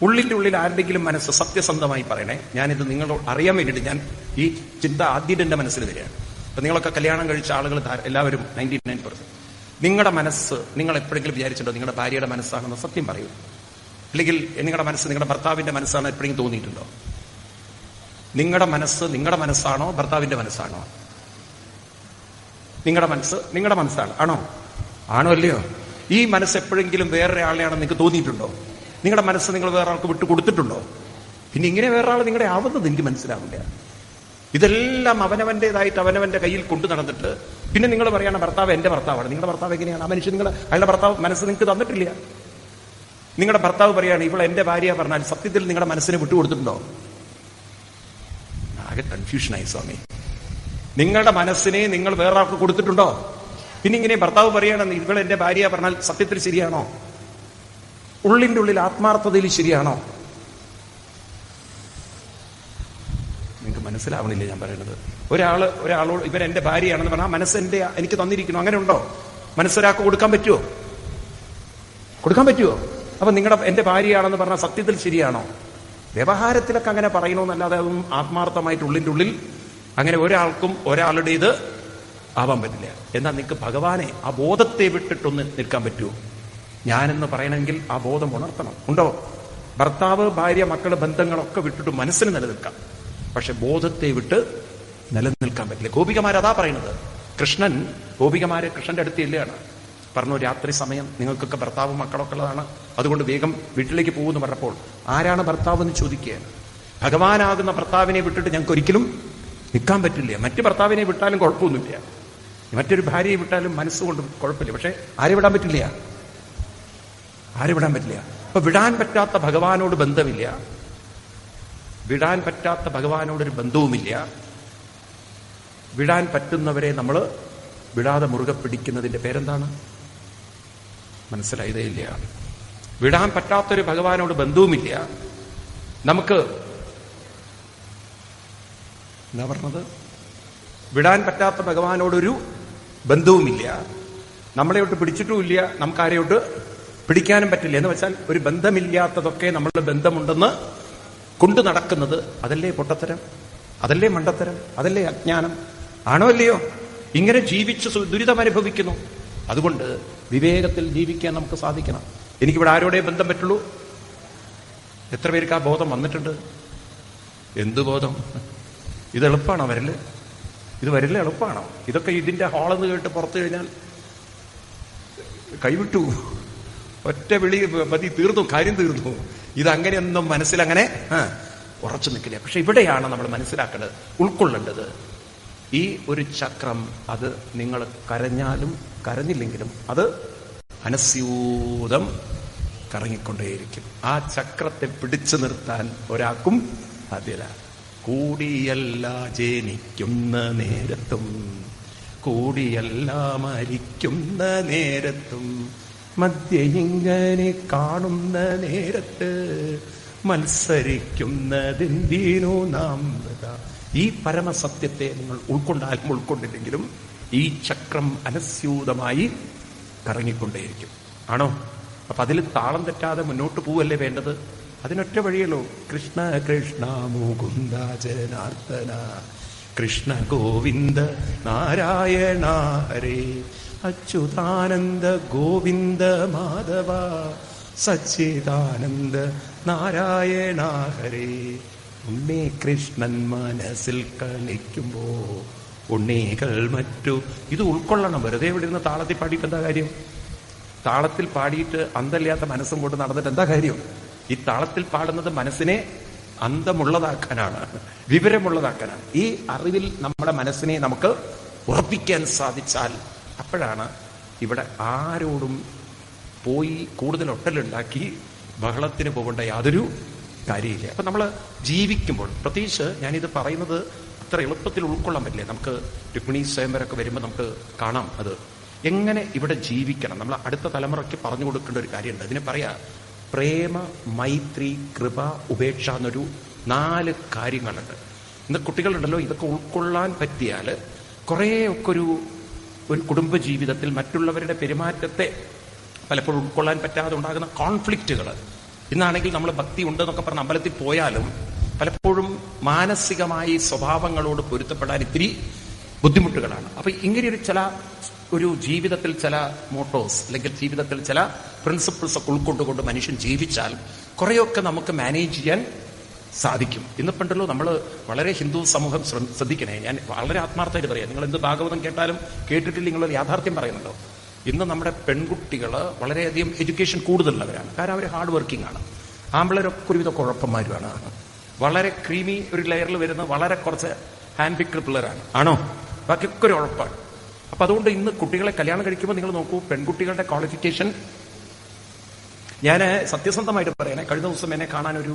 ഉള്ളിന്റെ ഉള്ളിൽ ആരുടെങ്കിലും മനസ്സ് സത്യസന്ധമായി പറയണേ. ഞാനിത് നിങ്ങളോട് അറിയാൻ വേണ്ടിയിട്ട് ഞാൻ ഈ ചിന്ത ആദ്യം എന്റെ മനസ്സിൽ വരികയാണ്. അപ്പൊ നിങ്ങളൊക്കെ കല്യാണം കഴിച്ച ആളുകൾ എല്ലാവരും 99% നിങ്ങളുടെ മനസ്സ് നിങ്ങൾ എപ്പോഴെങ്കിലും വിചാരിച്ചിട്ടുണ്ടോ നിങ്ങളുടെ ഭാര്യയുടെ മനസ്സാണെന്ന്? സത്യം പറയൂ. അല്ലെങ്കിൽ നിങ്ങളുടെ മനസ്സ് നിങ്ങളുടെ ഭർത്താവിന്റെ മനസ്സാണ് എപ്പോഴെങ്കിലും തോന്നിയിട്ടുണ്ടോ? നിങ്ങളുടെ മനസ്സ് നിങ്ങളുടെ മനസ്സാണോ ഭർത്താവിന്റെ മനസ്സാണോ? നിങ്ങളുടെ മനസ്സ് നിങ്ങളുടെ മനസ്സാണ്. ആണോ അല്ലയോ? ഈ മനസ്സ് എപ്പോഴെങ്കിലും വേറൊരാളെയാണെന്ന് നിങ്ങൾക്ക് തോന്നിയിട്ടുണ്ടോ? നിങ്ങളുടെ മനസ്സ് നിങ്ങൾ വേറെ ആൾക്ക് വിട്ടു കൊടുത്തിട്ടുണ്ടോ? പിന്നെ ഇങ്ങനെ വേറെ ആൾ നിങ്ങളുടെ ആവുന്നത് എനിക്ക് മനസ്സിലാവില്ല. ഇതെല്ലാം അവനവന്റേതായിട്ട് അവനവന്റെ കയ്യിൽ കൊണ്ടു നടന്നിട്ട് പിന്നെ നിങ്ങൾ പറയാണ് ഭർത്താവ് എന്റെ ഭർത്താവാണ്. നിങ്ങളുടെ ഭർത്താവ് എങ്ങനെയാണ്? ആ മനുഷ്യൻ അയാളുടെ ഭർത്താവ് മനസ്സ് നിങ്ങൾക്ക് തന്നിട്ടില്ല. നിങ്ങളുടെ ഭർത്താവ് പറയാണ് ഇവൾ എന്റെ ഭാര്യ പറഞ്ഞാൽ സത്യത്തിൽ നിങ്ങളുടെ മനസ്സിനെ വിട്ടുകൊടുത്തിട്ടുണ്ടോ? ആകെ കൺഫ്യൂഷനായി സ്വാമി. നിങ്ങളുടെ മനസ്സിനെ നിങ്ങൾ വേറെ ആൾക്ക് കൊടുത്തിട്ടുണ്ടോ? പിന്നെ ഇങ്ങനെ ഭർത്താവ് പറയാണ് ഇവൾ എന്റെ ഭാര്യ പറഞ്ഞാൽ സത്യത്തിൽ ശരിയാണോ? ഉള്ളിന്റെ ഉള്ളിൽ ആത്മാർത്ഥതയിൽ ശരിയാണോ? നിങ്ങൾക്ക് മനസ്സിലാവണില്ല ഞാൻ പറയുന്നത്. ഒരാളോട് ഇവൻ എന്റെ ഭാര്യയാണെന്ന് പറഞ്ഞാൽ മനസ്സ് എനിക്ക് തന്നിരിക്കുന്നു, അങ്ങനെ ഉണ്ടോ? മനസ്സൊരാൾക്ക് കൊടുക്കാൻ പറ്റുമോ? കൊടുക്കാൻ പറ്റുമോ? അപ്പൊ നിങ്ങളുടെ എന്റെ ഭാര്യയാണെന്ന് പറഞ്ഞാൽ സത്യത്തിൽ ശരിയാണോ? വ്യവഹാരത്തിലൊക്കെ അങ്ങനെ പറയണമെന്നല്ലാതെ അതൊന്നും ആത്മാർത്ഥമായിട്ട് ഉള്ളിന്റെ ഉള്ളിൽ അങ്ങനെ ഒരാൾക്കും ഒരാളുടേത് ആവാൻ പറ്റില്ല. എന്നാൽ നിങ്ങൾക്ക് ഭഗവാനെ ആ ബോധത്തെ വിട്ടിട്ടൊന്ന് നിൽക്കാൻ പറ്റുമോ? ഞാനെന്ന് പറയണമെങ്കിൽ ആ ബോധം ഉണർത്തണം. ഉണ്ടോ? ഭർത്താവ് ഭാര്യ മക്കള് ബന്ധങ്ങളൊക്കെ വിട്ടിട്ട് മനസ്സിന് നിലനിൽക്കാം, പക്ഷെ ബോധത്തെ വിട്ട് നിലനിൽക്കാൻ പറ്റില്ല. ഗോപികമാരതാ പറയുന്നത്. കൃഷ്ണൻ ഗോപികമാരെ കൃഷ്ണന്റെ അടുത്ത് ഇല്ലയാണ് പറഞ്ഞു, രാത്രി സമയം നിങ്ങൾക്കൊക്കെ ഭർത്താവും മക്കളൊക്കെ ഉള്ളതാണ്, അതുകൊണ്ട് വേഗം വീട്ടിലേക്ക് പോകുമെന്ന് പറഞ്ഞപ്പോൾ ആരാണ് ഭർത്താവ് എന്ന് ചോദിക്കുകയാണ്. ഭഗവാനാകുന്ന ഭർത്താവിനെ വിട്ടിട്ട് ഞങ്ങൾക്ക് ഒരിക്കലും നിൽക്കാൻ പറ്റില്ല. മറ്റു ഭർത്താവിനെ വിട്ടാലും കുഴപ്പമൊന്നുമില്ല, മറ്റൊരു ഭാര്യയെ വിട്ടാലും മനസ്സുകൊണ്ട് കുഴപ്പമില്ല, പക്ഷെ ആരെ വിടാൻ പറ്റില്ല? ആരെ വിടാൻ പറ്റില്ല? അപ്പൊ വിടാൻ പറ്റാത്ത ഭഗവാനോട് ബന്ധമില്ല, വിടാൻ പറ്റാത്ത ഭഗവാനോടൊരു ബന്ധവുമില്ല. വിടാൻ പറ്റുന്നവരെ നമ്മൾ വിടാതെ മുറുകെ പിടിക്കുന്നതിന്റെ പേരെന്താണ്? മനസ്സിലായതേ ഇല്ല. വിടാൻ പറ്റാത്തൊരു ഭഗവാനോട് ബന്ധവുമില്ല. നമുക്ക് എന്താ പറഞ്ഞത്? വിടാൻ പറ്റാത്ത ഭഗവാനോടൊരു ബന്ധവുമില്ല, നമ്മളെയോട്ട് പിടിച്ചിട്ടുമില്ല, നമുക്ക് ആരെയോട്ട് പിടിക്കാനും പറ്റില്ല. എന്ന് വെച്ചാൽ ഒരു ബന്ധമില്ലാത്തതൊക്കെ നമ്മളുടെ ബന്ധമുണ്ടെന്ന് കൊണ്ടു നടക്കുന്നത് അതല്ലേ പൊട്ടത്തരം? അതല്ലേ മണ്ടത്തരം? അതല്ലേ അജ്ഞാനം? ആണോ അല്ലയോ? ഇങ്ങനെ ജീവിച്ച് ദുരിതം അനുഭവിക്കുന്നു. അതുകൊണ്ട് വിവേകത്തിൽ ജീവിക്കാൻ നമുക്ക് സാധിക്കണം. എനിക്കിവിടെ ആരോടെ ബന്ധം പറ്റുള്ളൂ? എത്ര പേർക്ക് ആ ബോധം വന്നിട്ടുണ്ട്? എന്ത് ബോധം? ഇത് എളുപ്പമാണോ വരല്? ഇത് വരില്ല എളുപ്പമാണോ? ഇതൊക്കെ ഇതിന്റെ ഹാളെന്ന് കേട്ട് പുറത്തു കഴിഞ്ഞാൽ കൈവിട്ടു, ഒറ്റ വിളി മതി, തീർന്നു, കാര്യം തീർന്നു. ഇതങ്ങനെയൊന്നും മനസ്സിലങ്ങനെ ഉറച്ചു നിൽക്കില്ല. പക്ഷെ ഇവിടെയാണ് നമ്മൾ മനസ്സിലാക്കേണ്ടത്, ഉൾക്കൊള്ളേണ്ടത്. ഈ ഒരു ചക്രം അത് നിങ്ങൾ കരഞ്ഞാലും കരഞ്ഞില്ലെങ്കിലും അത് അനസ്യൂതം കറങ്ങിക്കൊണ്ടേയിരിക്കും. ആ ചക്രത്തെ പിടിച്ചു നിർത്താൻ ഒരാൾക്കും സാധ്യത. കൂടിയല്ല ജനിക്കുന്ന നേരത്തും കൂടിയല്ല മരിക്കുന്ന നേരത്തും മധ്യ ഇങ്ങനെ കാണുന്ന നേരത്ത് മത്സരിക്കുന്നതെന്തിനു നാം? ഈ പരമസത്യത്തെ നിങ്ങൾ ഉൾക്കൊണ്ടാലും ഉൾക്കൊണ്ടില്ലെങ്കിലും ഈ ചക്രം അനസ്യൂതമായി കറങ്ങിക്കൊണ്ടേയിരിക്കും. ആണോ? അപ്പൊ അതിൽ താളം തെറ്റാതെ മുന്നോട്ട് പോവല്ലേ വേണ്ടത്? അതിനൊറ്റ വഴിയല്ലോ. കൃഷ്ണ കൃഷ്ണ മുകുന്ദ ജനാർദ്ദന കൃഷ്ണ ഗോവിന്ദ നാരായണ ഹരേ അച്യുതാനന്ദ ഗോവിന്ദ മാധവ സച്ചിദാനന്ദ നാരായണ ഹരേ. ഉണ്ണി കൃഷ്ണൻ മനസ്സിൽ കളിക്കുമ്പോ ഉണ്ണികൾ മറ്റു ഇത് ഉൾക്കൊള്ളണം. വെറുതെ ഇവിടെ ഇരുന്ന് താളത്തിൽ പാടിയിട്ട് എന്താ കാര്യം? താളത്തിൽ പാടിയിട്ട് അന്തമില്ലാത്ത മനസ്സും കൊണ്ട് നടന്നിട്ട് എന്താ കാര്യം? ഈ താളത്തിൽ പാടുന്നത് മനസ്സിനെ അന്തമുള്ളതാക്കാനാണ്, വിവരമുള്ളതാക്കാനാണ്. ഈ അറിവിൽ നമ്മുടെ മനസ്സിനെ നമുക്ക് ഉറപ്പിക്കാൻ സാധിച്ചാൽ അപ്പോഴാണ് ഇവിടെ ആരോടും പോയി കൂടുതൽ ഒട്ടലുണ്ടാക്കി ബഹളത്തിന് പോകേണ്ട യാതൊരു കാര്യമില്ല. അപ്പൊ നമ്മൾ ജീവിക്കുമ്പോൾ, പ്രത്യേകിച്ച് ഞാനിത് പറയുന്നത് അത്ര എളുപ്പത്തിൽ ഉൾക്കൊള്ളാൻ പറ്റില്ല. നമുക്ക് രുക്മിണി സ്വയംവരമൊക്കെ വരുമ്പോൾ നമുക്ക് കാണാം അത് എങ്ങനെ ഇവിടെ ജീവിക്കണം. നമ്മൾ അടുത്ത തലമുറയ്ക്ക് പറഞ്ഞു കൊടുക്കേണ്ട ഒരു കാര്യമുണ്ട്. അതിനെ പറയാ പ്രേമ, മൈത്രി, കൃപ, ഉപേക്ഷ എന്നൊരു 4 കാര്യങ്ങളുണ്ട്. ഇന്ന് കുട്ടികളുണ്ടല്ലോ, ഇതൊക്കെ ഉൾക്കൊള്ളാൻ പറ്റിയാൽ കുറേയൊക്കെ ഒരു കുടുംബജീവിതത്തിൽ മറ്റുള്ളവരുടെ പെരുമാറ്റത്തെ പലപ്പോഴും ഉൾക്കൊള്ളാൻ പറ്റാതെ ഉണ്ടാകുന്ന കോൺഫ്ലിക്റ്റുകൾ. ഇന്നാണെങ്കിൽ നമ്മൾ ഭക്തി ഉണ്ടെന്നൊക്കെ പറഞ്ഞ് അമ്പലത്തിൽ പോയാലും പലപ്പോഴും മാനസികമായി സ്വഭാവങ്ങളോട് പൊരുത്തപ്പെടാൻ ഇത്തിരി ബുദ്ധിമുട്ടുകളാണ്. അപ്പൊ ഇങ്ങനെയൊരു ഒരു ജീവിതത്തിൽ ചില മോട്ടോസ് അല്ലെങ്കിൽ ജീവിതത്തിൽ ചില പ്രിൻസിപ്പിൾസ് ഒക്കെ ഉൾക്കൊണ്ടുകൊണ്ട് മനുഷ്യൻ ജീവിച്ചാൽ കുറേയൊക്കെ നമുക്ക് മാനേജ് ചെയ്യാൻ സാധിക്കും. ഇന്നിപ്പുണ്ടല്ലോ നമ്മൾ വളരെ ഹിന്ദു സമൂഹം ശ്രദ്ധിക്കണേ. ഞാൻ വളരെ ആത്മാർത്ഥമായിട്ട് പറയാം. നിങ്ങൾ എന്ത് ഭാഗവതം കേട്ടാലും കേട്ടിട്ടില്ല, നിങ്ങളൊരു യാഥാർത്ഥ്യം പറയുന്നുണ്ടോ? ഇന്ന് നമ്മുടെ പെൺകുട്ടികൾ വളരെയധികം എഡ്യൂക്കേഷൻ കൂടുതലുള്ളവരാണ്. കാരണം അവർ ഹാർഡ് വർക്കിംഗ് ആണ്. ആമ്പിളരൊക്കെ ഒരുവിധ കുഴപ്പന്മാരുമാണ്. വളരെ ക്രീമി ഒരു ലെയറിൽ വരുന്ന വളരെ കുറച്ച് ഹാൻഡ് പിക്ഡ് പിള്ളേരാണ്. ആണോ? ബാക്കിയൊക്കെ ഒരു ഉഴപ്പാണ്. അപ്പൊ അതുകൊണ്ട് ഇന്ന് കുട്ടികളെ കല്യാണം കഴിക്കുമ്പോൾ നിങ്ങൾ നോക്കൂ, പെൺകുട്ടികളുടെ ക്വാളിഫിക്കേഷൻ. ഞാൻ സത്യസന്ധമായിട്ട് പറയണേ, കഴിഞ്ഞ ദിവസം എന്നെ കാണാൻ ഒരു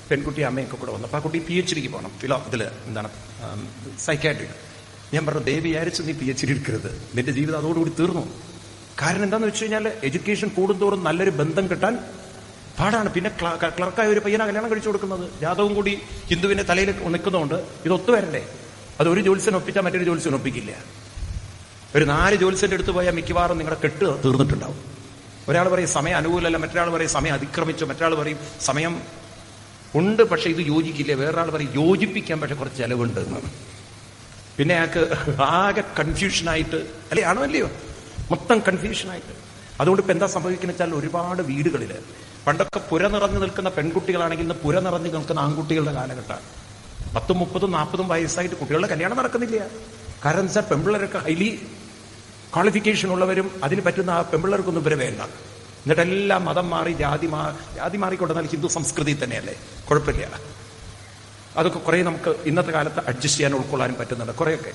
പെൺകുട്ടി അമ്മയൊക്കെ കൂടെ വന്നു. അപ്പൊ ആ കുട്ടി PhD പോകണം, സൈക്കാട്രിക്. ഞാൻ പറഞ്ഞു, ദേ വിചാരിച്ചു നീ PhD എടുക്കരുത്, നിന്റെ ജീവിതം അതോടുകൂടി തീർന്നു. കാരണം എന്താന്ന് വെച്ച് കഴിഞ്ഞാൽ എഡ്യൂക്കേഷൻ കൂടുന്തോറും നല്ലൊരു ബന്ധം കിട്ടാൻ പാടാണ്. പിന്നെ ക്ലർക്കായ ഒരു പയ്യനെ കല്യാണം കഴിച്ചു കൊടുക്കുന്നത്, ജാതവും കൂടി ഹിന്ദുവിന്റെ തലയിൽ നിൽക്കുന്നതുകൊണ്ട് ഇത് ഒത്തുവരണ്ടേ. അത് ഒരു ജോത്സ്യൻ ഒപ്പിച്ചാൽ മറ്റൊരു ജോത്സ്യൻ ഒപ്പിക്കില്ല. ഒരു 4 ജോത്സ്യന്റെ അടുത്ത് പോയാൽ മിക്കവാറും നിങ്ങളുടെ കെട്ട് തീർന്നിട്ടുണ്ടാവും. ഒരാൾ പറയും സമയം അനുകൂലമല്ല, മറ്റൊരാൾ പറയും സമയം അതിക്രമിച്ചു, മറ്റൊരാൾ പറയും സമയം ഉണ്ട് പക്ഷെ ഇത് യോജിക്കില്ല, വേറൊരാൾ പറയും യോജിപ്പിക്കാൻ പക്ഷെ കുറച്ച് ചെലവുണ്ട് എന്നാണ്. പിന്നെ അയാൾക്ക് ആകെ കൺഫ്യൂഷനായിട്ട്, അല്ലേ? ആണോ അല്ലയോ? മൊത്തം കൺഫ്യൂഷനായിട്ട്. അതുകൊണ്ട് ഇപ്പൊ എന്താ സംഭവിക്കുന്ന വെച്ചാൽ ഒരുപാട് വീടുകളിൽ പണ്ടൊക്കെ പുര നിറഞ്ഞു നിൽക്കുന്ന പെൺകുട്ടികളാണെങ്കിൽ ഇന്ന് പുര നിറഞ്ഞു നിൽക്കുന്ന ആൺകുട്ടികളുടെ കാലഘട്ടമാണ്. 10, 30, 40 വയസ്സായിട്ട് കുട്ടികളുടെ കല്യാണം നടക്കുന്നില്ല. കാരണം വെച്ചാൽ പെൺപിള്ളേരൊക്കെ ഹൈലി ക്വാളിഫിക്കേഷൻ ഉള്ളവരും അതിന് പറ്റുന്ന ആ പെൺപിള്ളേർക്കൊന്നും ഇവരെ വേണ്ട. എന്നിട്ടെല്ലാം മതം മാറി ജാതി മാറിക്കൊണ്ടെന്നാൽ ഹിന്ദു സംസ്കൃതി തന്നെയല്ലേ, കുഴപ്പമില്ല. അതൊക്കെ കുറെ നമുക്ക് ഇന്നത്തെ കാലത്ത് അഡ്ജസ്റ്റ് ചെയ്യാൻ ഉൾക്കൊള്ളാനും പറ്റുന്നുണ്ട്. കുറെയൊക്കെ,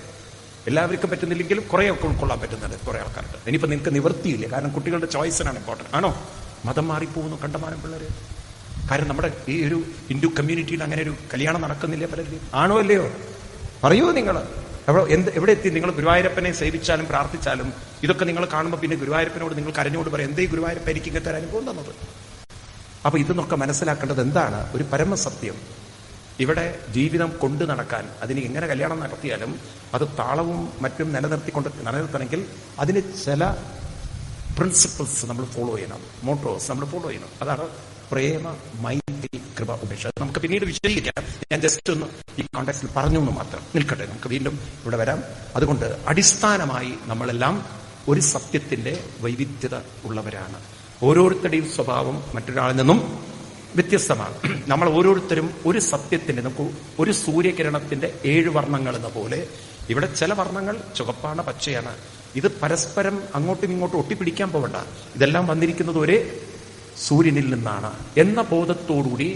എല്ലാവർക്കും പറ്റുന്നില്ലെങ്കിലും കുറെയൊക്കെ ഉൾക്കൊള്ളാൻ പറ്റുന്നുണ്ട് കുറെ ആൾക്കാർക്ക്. ഇനിയിപ്പോൾ നിങ്ങൾക്ക് നിവൃത്തിയില്ല, കാരണം കുട്ടികളുടെ ചോയ്സിനാണ് ഇമ്പോർട്ടൻറ്റ്. ആണോ? മതം മാറിപ്പോകുന്നു കണ്ടമാനം പിള്ളേർ. കാരണം നമ്മുടെ ഈ ഒരു ഹിന്ദു കമ്മ്യൂണിറ്റിയിൽ അങ്ങനെ ഒരു കല്യാണം നടക്കുന്നില്ല പലരും. ആണോ അല്ലയോ? പറയൂ നിങ്ങൾ. എവിടെ എത്തി? നിങ്ങൾ ഗുരുവായൂരപ്പനെ സേവിച്ചാലും പ്രാർത്ഥിച്ചാലും ഇതൊക്കെ നിങ്ങൾ കാണുമ്പോൾ പിന്നെ ഗുരുവായൂരപ്പനോട് നിങ്ങൾ കരഞ്ഞോട് പറയാം, എന്തേ ഗുരുവായൂരപ്പ എനിക്ക് ഇങ്ങനത്തെ ഒരു അനുഭവം തന്നത്. അപ്പൊ ഇതൊക്കെ മനസ്സിലാക്കേണ്ടത് എന്താണ്? ഒരു പരമസത്യം. ഇവിടെ ജീവിതം കൊണ്ടു നടക്കാൻ, അതിന് എങ്ങനെ കല്യാണം നടത്തിയാലും അത് താളവും മറ്റും നിലനിർത്തണമെങ്കിൽ അതിന് ചില പ്രിൻസിപ്പിൾസ് നമ്മൾ ഫോളോ ചെയ്യണം, മോട്ടോസ് നമ്മൾ ഫോളോ ചെയ്യണം. അതാണ് പ്രേമ, മൈത്രി, കൃപ, ഉപേക്ഷ. നമുക്ക് പിന്നീട് വിശദീകരിക്കാം. ഞാൻ ജസ്റ്റ് ഒന്ന് ഈ കോണ്ടെക്സ്റ്റിൽ പറഞ്ഞു എന്ന് മാത്രം നിൽക്കട്ടെ, നമുക്ക് വീണ്ടും ഇവിടെ വരാം. അതുകൊണ്ട് അടിസ്ഥാനമായി നമ്മളെല്ലാം ഒരു സത്യത്തിന്റെ വൈവിധ്യത ഉള്ളവരാണ്. ഓരോരുത്തരുടെയും സ്വഭാവം മറ്റൊരാളിൽ നിന്നും വ്യത്യസ്തമാണ്. നമ്മൾ ഓരോരുത്തരും ഒരു സത്യത്തിന്റെ, നമുക്ക് ഒരു സൂര്യകിരണത്തിന്റെ 7 വർണ്ണങ്ങൾ എന്ന പോലെ ഇവിടെ ചില വർണ്ണങ്ങൾ ചുവപ്പാണ്, പച്ചയാണ്. ഇത് പരസ്പരം അങ്ങോട്ടും ഇങ്ങോട്ടും ഒട്ടിപ്പിടിക്കാൻ പോകണ്ട. ഇതെല്ലാം വന്നിരിക്കുന്നത് ഒരേ സൂര്യനിൽ നിന്നാണ് എന്ന ബോധത്തോടുകൂടി.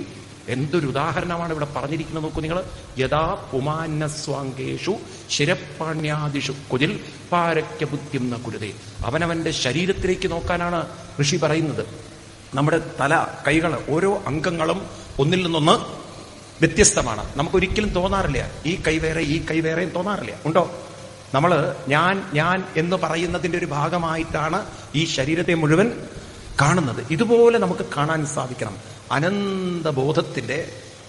എന്തൊരു ഉദാഹരണമാണ് ഇവിടെ പറഞ്ഞിരിക്കുന്നത് നോക്കൂ നിങ്ങൾ. യഥാ പുമാന്നസ്വാങ്കേഷു ശിരപ്പാണ്യാദിഷു കുതിൽ പാരക്യ ബുദ്ധിം ന കുരുതേ. അവനവന്റെ ശരീരത്തിലേക്ക് നോക്കാനാണ് ഋഷി പറയുന്നത്. നമ്മുടെ തല, കൈകൾ, ഓരോ അംഗങ്ങളും ഒന്നിൽ നിന്നൊന്ന് വ്യത്യസ്തമാണ്. നമുക്കൊരിക്കലും തോന്നാറില്ല ഈ കൈ വേറെ ഈ കൈ വേറെയും തോന്നാറില്ല. ഉണ്ടോ? നമ്മള് ഞാൻ എന്ന് പറയുന്നതിന്റെ ഒരു ഭാഗമായിട്ടാണ് ഈ ശരീരത്തെ മുഴുവൻ കാണുന്നത്. ഇതുപോലെ നമുക്ക് കാണാൻ സാധിക്കണം. അനന്തബോധത്തിന്റെ